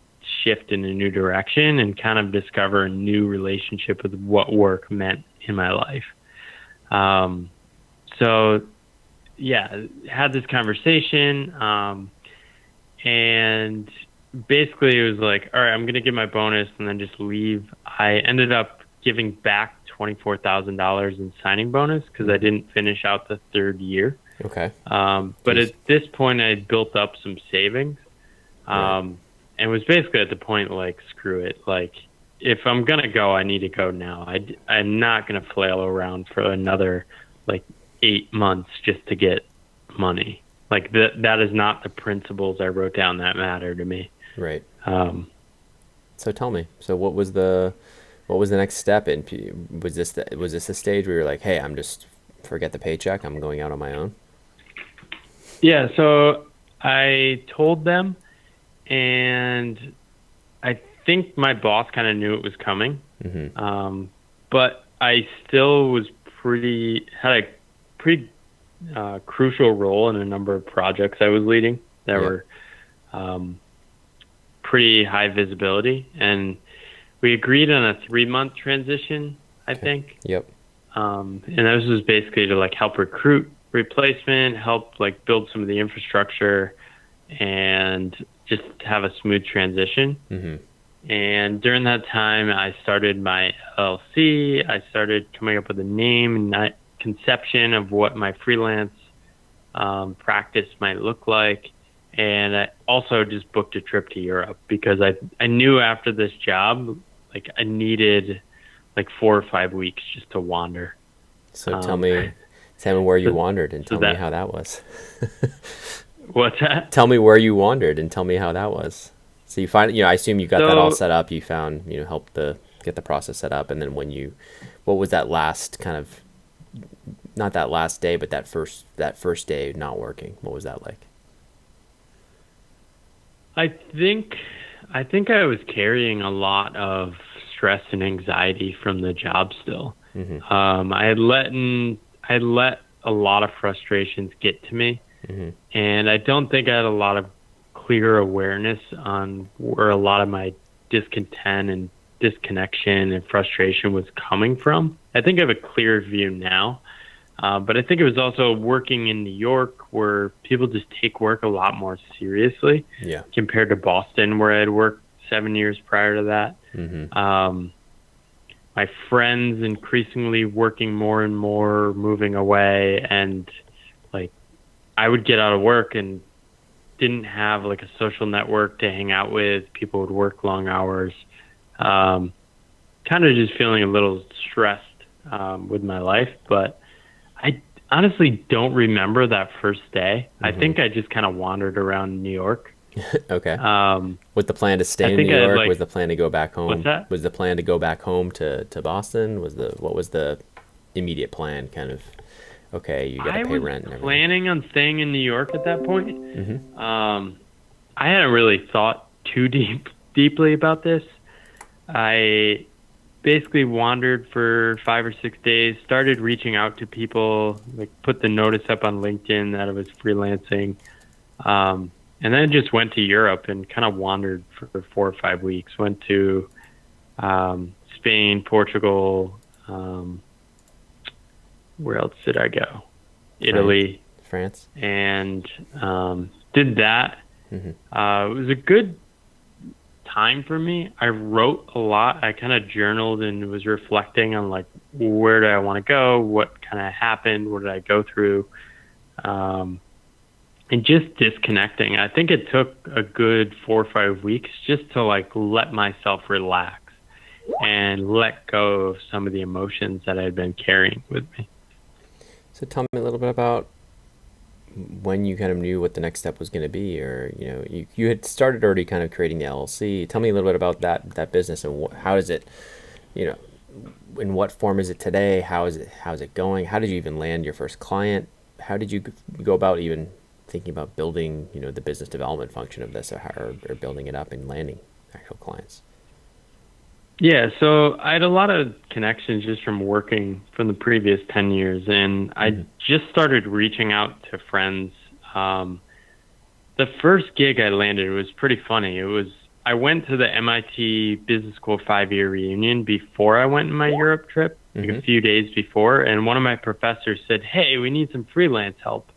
[SPEAKER 2] shift in a new direction and kind of discover a new relationship with what work meant in my life. So yeah, had this conversation, and basically it was like, all right, I'm going to get my bonus and then just leave. I ended up giving back $24,000 in signing bonus because I didn't finish out the third year.
[SPEAKER 1] Okay.
[SPEAKER 2] But at this point I had built up some savings, and was basically at the point, like, screw it. Like, if I'm going to go, I need to go now. I'm not going to flail around for another, like, 8 months just to get money. Like, that is not the principles I wrote down that matter to me.
[SPEAKER 1] Right. So tell me, what was the next step in? Was this the stage where you're like, hey, I'm just forget the paycheck, I'm going out on my own?
[SPEAKER 2] Yeah. So I told them, and I think my boss kind of knew it was coming. Mm-hmm. But I still was had a pretty crucial role in a number of projects I was leading that were pretty high visibility, and we agreed on a 3-month transition, I think.
[SPEAKER 1] Yep.
[SPEAKER 2] And this was basically to, like, help recruit replacement, help, like, build some of the infrastructure, and just have a smooth transition. Mm-hmm. And during that time, I started my LLC. I started coming up with a name and conception of what my freelance practice might look like. And I also just booked a trip to Europe because I knew after this job, like, I needed like 4 or 5 weeks just to wander.
[SPEAKER 1] So tell me where you wandered, and tell me how that was.
[SPEAKER 2] What's that?
[SPEAKER 1] Tell me where you wandered and tell me how that was. So you find, I assume you got that all set up. You found, helped get the process set up. And then what was that last kind of, not that last day, but that first day not working? What was that like?
[SPEAKER 2] I think I was carrying a lot of stress and anxiety from the job still. Mm-hmm. I had let a lot of frustrations get to me. Mm-hmm. And I don't think I had a lot of clear awareness on where a lot of my discontent and disconnection and frustration was coming from. I think I have a clear view now. But I think it was also working in New York, where people just take work a lot more seriously compared to Boston, where I had worked 7 years prior to that. Mm-hmm. My friends increasingly working more and more, moving away, and like I would get out of work and didn't have like a social network to hang out with. People would work long hours. Kind of just feeling a little stressed with my life, but I honestly don't remember that first day. Mm-hmm. I think I just kind of wandered around New York.
[SPEAKER 1] Okay. With the plan to stay in New York, was the plan to go back home?
[SPEAKER 2] What's that?
[SPEAKER 1] Was the plan to go back home to Boston? What was the immediate plan? Kind of, okay, you got to pay rent and everything.
[SPEAKER 2] I was planning on staying in New York at that point. Mm-hmm. I hadn't really thought too deeply about this. I basically wandered for 5 or 6 days, started reaching out to people, like put the notice up on LinkedIn that I was freelancing. And then just went to Europe and kind of wandered for 4 or 5 weeks. Went to Spain, Portugal. Where else did I go? Italy,
[SPEAKER 1] France,
[SPEAKER 2] and did that.
[SPEAKER 1] Mm-hmm.
[SPEAKER 2] It was a good time for me. I wrote a lot. I kind of journaled and was reflecting on like, where do I want to go? What kind of happened? What did I go through? And just disconnecting. I think it took a good 4 or 5 weeks just to like let myself relax and let go of some of the emotions that I had been carrying with me.
[SPEAKER 1] So tell me a little bit about when you kind of knew what the next step was going to be, or you had started already kind of creating the LLC. Tell me a little bit about that business and how is it, in what form is it today? How's it going? How did you even land your first client? How did you go about even thinking about building the business development function of this, or building it up and landing actual clients?
[SPEAKER 2] Yeah, so I had a lot of connections just from working from the previous 10 years, and I just started reaching out to friends. The first gig I landed was pretty funny. I went to the MIT Business School 5-year reunion before I went on my Europe trip, like a few days before, and one of my professors said, "Hey, we need some freelance help."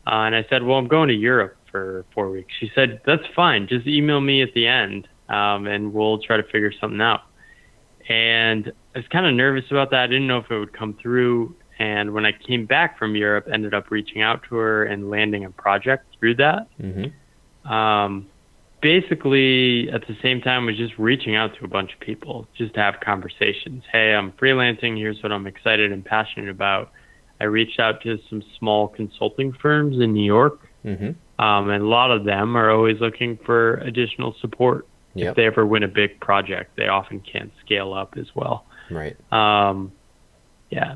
[SPEAKER 2] And I said, "Well, I'm going to Europe for 4 weeks." She said, "That's fine. Just email me at the end, and we'll try to figure something out." And I was kind of nervous about that. I didn't know if it would come through. And when I came back from Europe, ended up reaching out to her and landing a project through that. Basically, at the same time, was just reaching out to a bunch of people just to have conversations. Hey, I'm freelancing. Here's what I'm excited and passionate about. I reached out to some small consulting firms in New York. And a lot of them are always looking for additional support. If they ever win a big project, they often can't scale up as well.
[SPEAKER 1] Right.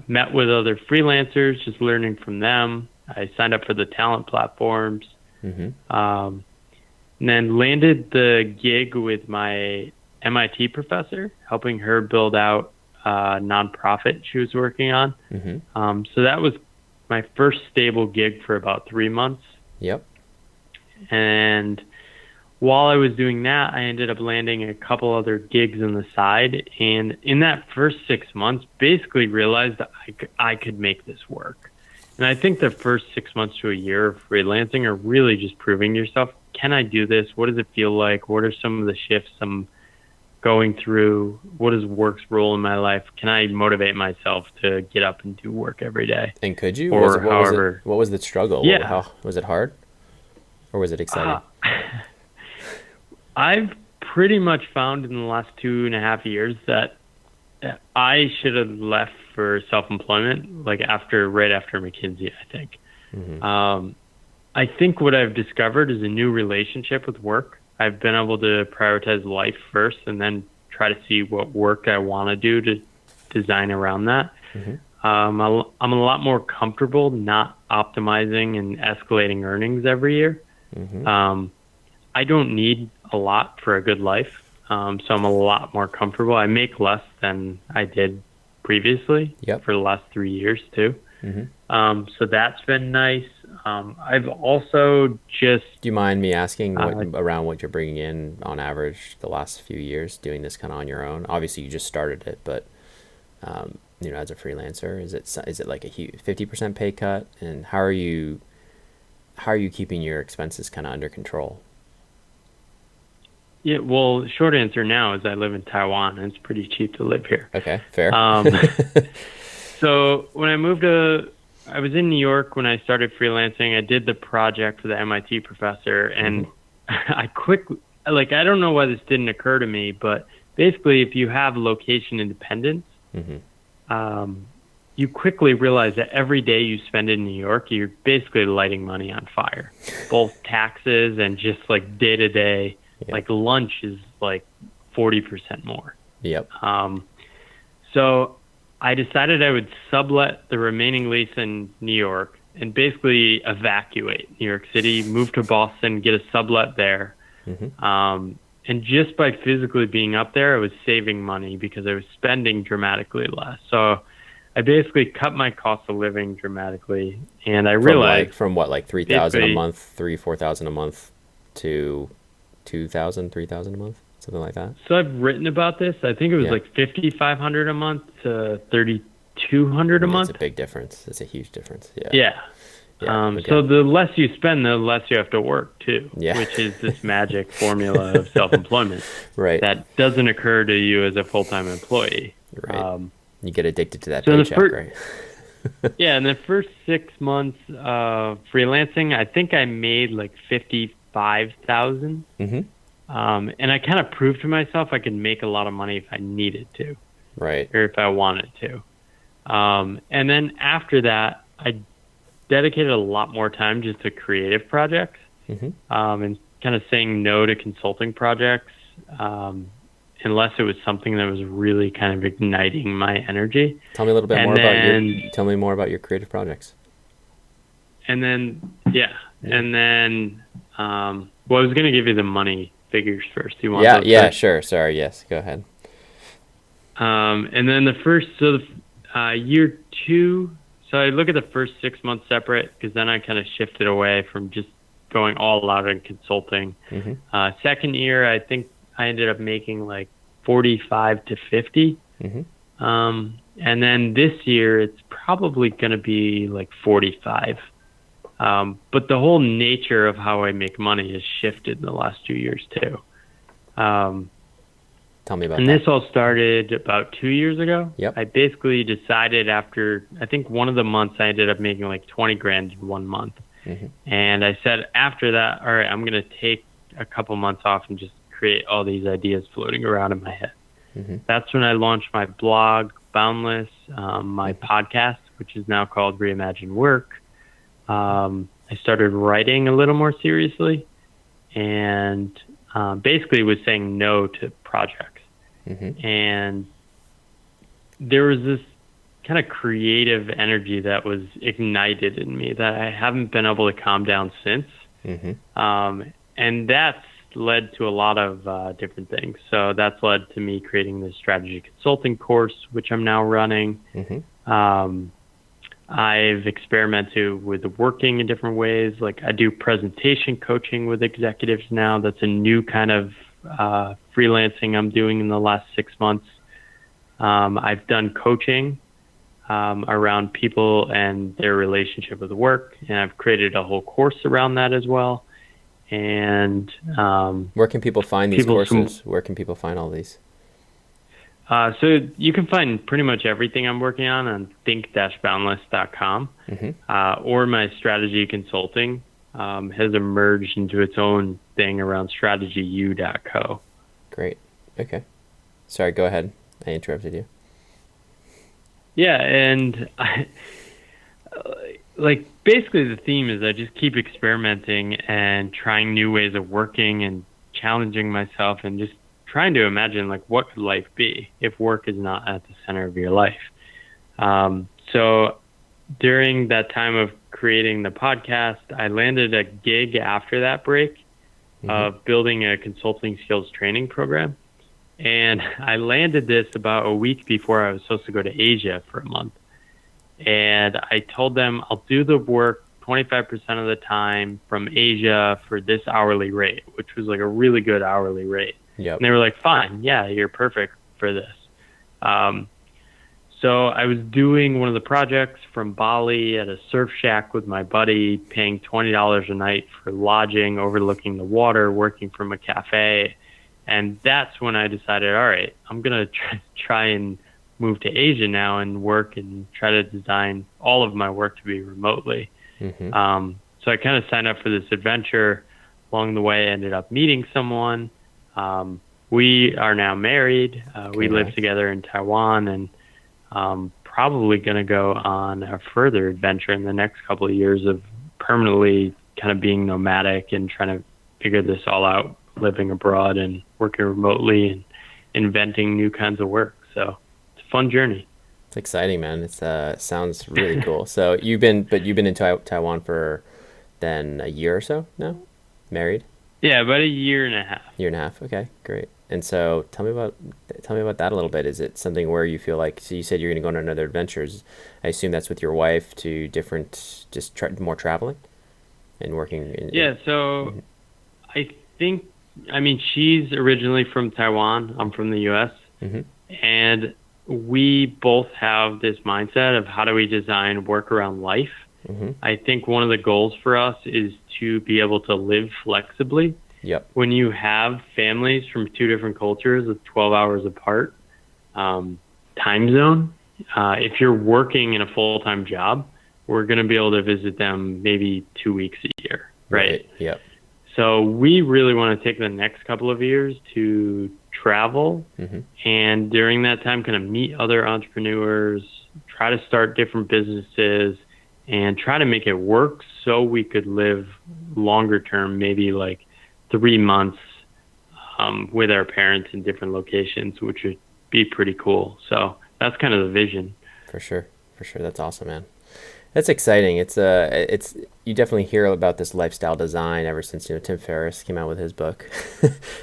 [SPEAKER 2] Met with other freelancers, just learning from them. I signed up for the talent platforms. And then landed the gig with my MIT professor, helping her build out a nonprofit she was working on. So that was my first stable gig for about 3 months. And while I was doing that, I ended up landing a couple other gigs on the side. And in that first 6 months, basically realized that I could make this work. And I think the first 6 months to a year of freelancing are really just proving to yourself, can I do this? What does it feel like? What are some of the shifts I'm going through? What is work's role in my life? Can I motivate myself to get up and do work every day?
[SPEAKER 1] And could you?
[SPEAKER 2] Or
[SPEAKER 1] what was the struggle?
[SPEAKER 2] Yeah.
[SPEAKER 1] Was it hard? Or was it exciting?
[SPEAKER 2] I've pretty much found in the last 2.5 years that I should have left for self-employment, like right after McKinsey, I think. I think what I've discovered is a new relationship with work. I've been able to prioritize life first and then try to see what work I want to do to design around that. I'm a lot more comfortable not optimizing and escalating earnings every year. I don't need a lot for a good life, so I'm a lot more comfortable. I make less than I did previously for the last 3 years too. So that's been nice. I've also just...
[SPEAKER 1] Do you mind me asking around what you're bringing in on average the last few years doing this kind of on your own? Obviously you just started it, but as a freelancer, is it like a huge 50% pay cut? And how are you keeping your expenses kind of under control?
[SPEAKER 2] Yeah, well, short answer now is I live in Taiwan, and it's pretty cheap to live here.
[SPEAKER 1] Okay, fair.
[SPEAKER 2] So when I was in New York when I started freelancing. I did the project for the MIT professor, and I don't know why this didn't occur to me, but basically if you have location independence, you quickly realize that every day you spend in New York, you're basically lighting money on fire, both taxes and just like day to day. Like lunch is like 40% more. So I decided I would sublet the remaining lease in New York and basically evacuate New York City, move to Boston, get a sublet there. And just by physically being up there, I was saving money because I was spending dramatically less. So I basically cut my cost of living dramatically, and I realized
[SPEAKER 1] from what, like $3,000 a month, $4,000 a month to 2,000, 3,000 a month, something like that.
[SPEAKER 2] So I've written about this. I think it was
[SPEAKER 1] Yeah.
[SPEAKER 2] like 5,500 a month to 3,200 a
[SPEAKER 1] It's a
[SPEAKER 2] month.
[SPEAKER 1] big difference. It's a huge difference. Yeah.
[SPEAKER 2] Yeah.
[SPEAKER 1] Yeah. Okay.
[SPEAKER 2] So the less you spend, the less you have to work too,
[SPEAKER 1] Yeah.
[SPEAKER 2] which is this magic formula of self-employment
[SPEAKER 1] Right.
[SPEAKER 2] that doesn't occur to you as a full-time employee.
[SPEAKER 1] Right. You get addicted to that
[SPEAKER 2] So
[SPEAKER 1] paycheck, right?
[SPEAKER 2] Yeah, in the first 6 months of freelancing, I think I made like 55,000. And I kind of proved to myself I could make a lot of money if I needed to,
[SPEAKER 1] Right.
[SPEAKER 2] or if I wanted to. And then after that, I dedicated a lot more time just to creative projects, and kind of saying no to consulting projects, unless it was something that was really kind of igniting my energy.
[SPEAKER 1] Tell me a little bit more tell me more about your creative projects.
[SPEAKER 2] And then, and then, well, I was going to give you the money figures first. You want those first?
[SPEAKER 1] Sure. Sorry. Yes. Go ahead.
[SPEAKER 2] And then year 2, so I look at the first 6 months separate, because then I kind of shifted away from just going all out in consulting. Second year, I think I ended up making like 45 to 50. And then this year, it's probably going to be like 45. But the whole nature of how I make money has shifted in the last 2 years too.
[SPEAKER 1] Tell me about
[SPEAKER 2] and
[SPEAKER 1] that.
[SPEAKER 2] this all started about 2 years ago.
[SPEAKER 1] Yep.
[SPEAKER 2] I basically decided after, I think one of the months I ended up making like 20 grand in 1 month. And I said after that, all right, I'm going to take a couple months off and just create all these ideas floating around in my head. That's when I launched my blog, Boundless, my podcast, which is now called Reimagine Work. I started writing a little more seriously, and basically was saying no to projects. And there was this kind of creative energy that was ignited in me that I haven't been able to calm down since. And that's led to a lot of different things. So that's led to me creating this strategy consulting course, which I'm now running. I've experimented with working in different ways. Like I do presentation coaching with executives now. That's a new kind of freelancing I'm doing in the last 6 months. I've done coaching around people and their relationship with work, and I've created a whole course around that as well. And
[SPEAKER 1] where can people find these courses? Where can people find all these?
[SPEAKER 2] So you can find pretty much everything I'm working on think-boundless.com, or my strategy consulting has emerged into its own thing around strategyu.co.
[SPEAKER 1] Great. Okay. Sorry, go ahead. I interrupted you.
[SPEAKER 2] Yeah, and basically the theme is I just keep experimenting and trying new ways of working and challenging myself and just trying to imagine what could life be if work is not at the center of your life. So during that time of creating the podcast, I landed a gig after that break of building a consulting skills training program. And I landed this about a week before I was supposed to go to Asia for a month. And I told them I'll do the work 25% of the time from Asia for this hourly rate, which was like a really good hourly rate.
[SPEAKER 1] Yep.
[SPEAKER 2] And they were like, fine, yeah, you're perfect for this. So I was doing one of the projects from Bali at a surf shack with my buddy, paying $20 a night for lodging, overlooking the water, working from a cafe. And that's when I decided, all right, I'm going to try and move to Asia now and work and try to design all of my work to be remotely. So I kind of signed up for this adventure. Along the way, I ended up meeting someone. We are now married. We live together in Taiwan, and probably going to go on a further adventure in the next couple of years of permanently kind of being nomadic and trying to figure this all out, living abroad and working remotely and inventing new kinds of work. So it's a fun journey.
[SPEAKER 1] It's exciting, man. It sounds really cool. So you've been in Taiwan for then a year or so now, married?
[SPEAKER 2] Yeah, about a year and a half.
[SPEAKER 1] Year and a half. Okay, great. And so tell me about that a little bit. Is it something where you feel like, so you said you're going to go on another adventures. I assume that's with your wife to different, more traveling and working.
[SPEAKER 2] So I think, I mean, she's originally from Taiwan. I'm from the U.S.
[SPEAKER 1] Mm-hmm.
[SPEAKER 2] And we both have this mindset of how do we design work around life.
[SPEAKER 1] Mm-hmm.
[SPEAKER 2] I think one of the goals for us is to be able to live flexibly.
[SPEAKER 1] Yep.
[SPEAKER 2] When you have families from two different cultures with 12 hours apart, time zone, if you're working in a full-time job, we're going to be able to visit them maybe 2 weeks a year, right?
[SPEAKER 1] Yep.
[SPEAKER 2] So we really want to take the next couple of years to travel,
[SPEAKER 1] Mm-hmm.
[SPEAKER 2] and during that time kind of meet other entrepreneurs, try to start different businesses, and try to make it work so we could live longer term, maybe like 3 months with our parents in different locations, which would be pretty cool. So that's kind of the vision.
[SPEAKER 1] For sure. That's awesome, man. That's exciting. It's you definitely hear about this lifestyle design ever since, Tim Ferriss came out with his book,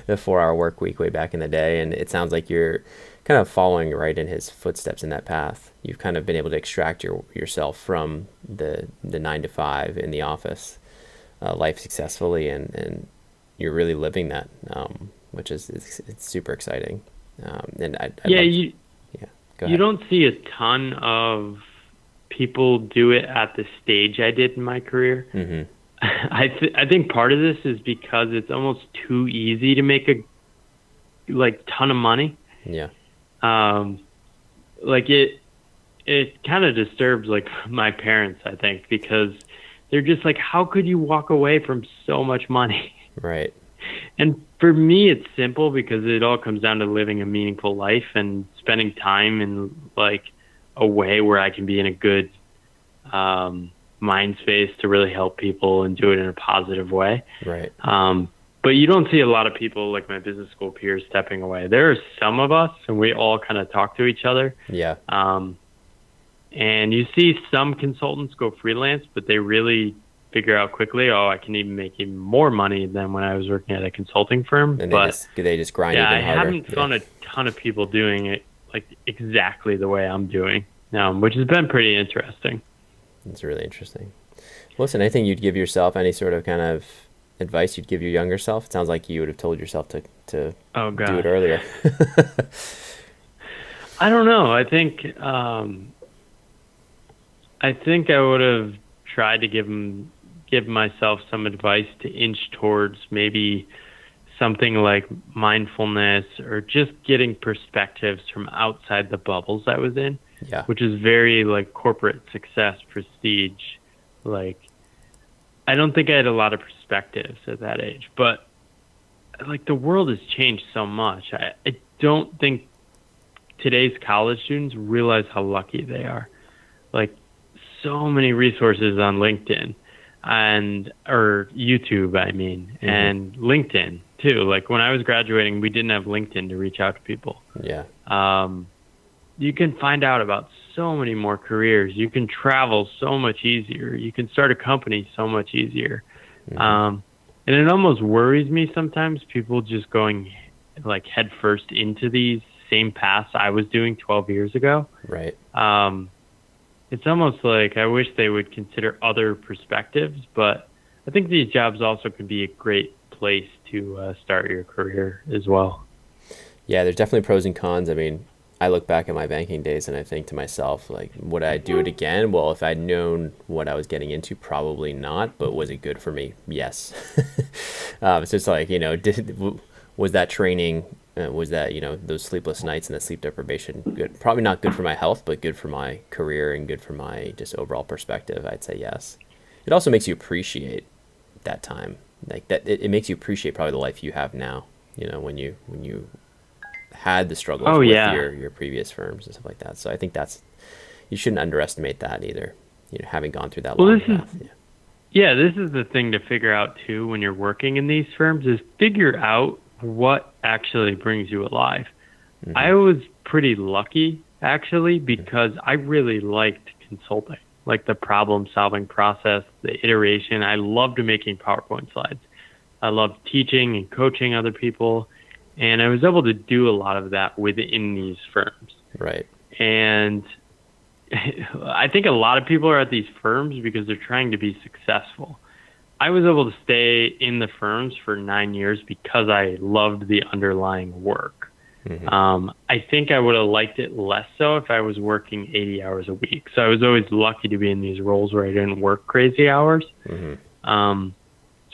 [SPEAKER 1] The 4 Hour Work Week, way back in the day. And it sounds like you're kind of following right in his footsteps in that path. You've kind of been able to extract yourself from the 9 to 5 in the office life successfully, and you're really living that, which is it's super exciting. And
[SPEAKER 2] You
[SPEAKER 1] go ahead.
[SPEAKER 2] don't see a ton of people do it at the stage I did in my career.
[SPEAKER 1] Mm-hmm.
[SPEAKER 2] I think part of this is because it's almost too easy to make a ton of money.
[SPEAKER 1] Yeah.
[SPEAKER 2] It kind of disturbs my parents, I think, because they're just like, how could you walk away from so much money?
[SPEAKER 1] Right.
[SPEAKER 2] And for me, it's simple because it all comes down to living a meaningful life and spending time in a way where I can be in a good mind space to really help people and do it in a positive way.
[SPEAKER 1] Right.
[SPEAKER 2] But you don't see a lot of people like my business school peers stepping away. There are some of us, and we all kind of talk to each other.
[SPEAKER 1] Yeah.
[SPEAKER 2] And you see some consultants go freelance, but they really figure out quickly, I can even make even more money than when I was working at a consulting firm.
[SPEAKER 1] And
[SPEAKER 2] but
[SPEAKER 1] they just grind even harder.
[SPEAKER 2] I haven't found a ton of people doing it exactly the way I'm doing now, which has been pretty interesting.
[SPEAKER 1] It's really interesting. Listen, anything you'd give yourself, any sort of kind of advice you'd give your younger self? It sounds like you would have told yourself to do it earlier.
[SPEAKER 2] I don't know. I think I would have tried to give myself some advice to inch towards maybe something like mindfulness, or just getting perspectives from outside the bubbles I was in, which is very corporate success, prestige. I don't think I had a lot of perspectives at that age, but the world has changed so much. I don't think today's college students realize how lucky they are. So many resources on LinkedIn or YouTube, mm-hmm. and LinkedIn too. When I was graduating, we didn't have LinkedIn to reach out to people.
[SPEAKER 1] Yeah.
[SPEAKER 2] You can find out about so many more careers. You can travel so much easier. You can start a company so much easier. Mm-hmm. And it almost worries me sometimes, people just going head first into these same paths I was doing 12 years ago.
[SPEAKER 1] Right.
[SPEAKER 2] It's almost I wish they would consider other perspectives, but I think these jobs also can be a great place to start your career as well.
[SPEAKER 1] Yeah, there's definitely pros and cons. I mean, I look back at my banking days and I think to myself, would I do it again? Well, if I'd known what I was getting into, probably not, but was it good for me? Yes. So it's was that training, was that, those sleepless nights and the sleep deprivation good? Probably not good for my health, but good for my career and good for my just overall perspective. I'd say yes. It also makes you appreciate that time. It makes you appreciate probably the life you have now, when you had the struggles with your previous firms and stuff like that. So I think you shouldn't underestimate that either, having gone through that long path.
[SPEAKER 2] Yeah, this is the thing to figure out too when you're working in these firms, is figure out what actually brings you alive. Mm-hmm. I was pretty lucky actually, because I really liked consulting, the problem solving process, the iteration. I loved making PowerPoint slides. I loved teaching and coaching other people. And I was able to do a lot of that within these firms.
[SPEAKER 1] Right.
[SPEAKER 2] And I think a lot of people are at these firms because they're trying to be successful. I was able to stay in the firms for 9 years because I loved the underlying work. I think I would have liked it less so if I was working 80 hours a week. So I was always lucky to be in these roles where I didn't work crazy hours. So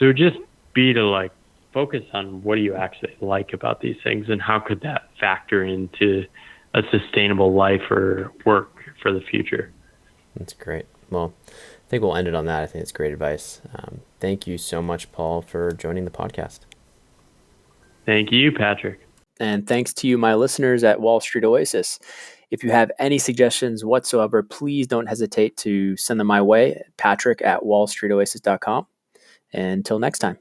[SPEAKER 2] it would just be to like focus on what do you actually like about these things and how could that factor into a sustainable life or work for the future.
[SPEAKER 1] That's great. Well, I think we'll end it on that. I think it's great advice. Thank you so much, Paul, for joining the podcast.
[SPEAKER 2] Thank you, Patrick.
[SPEAKER 1] And thanks to you, my listeners at Wall Street Oasis. If you have any suggestions whatsoever, please don't hesitate to send them my way, patrick@wallstreetoasis.com. Until next time.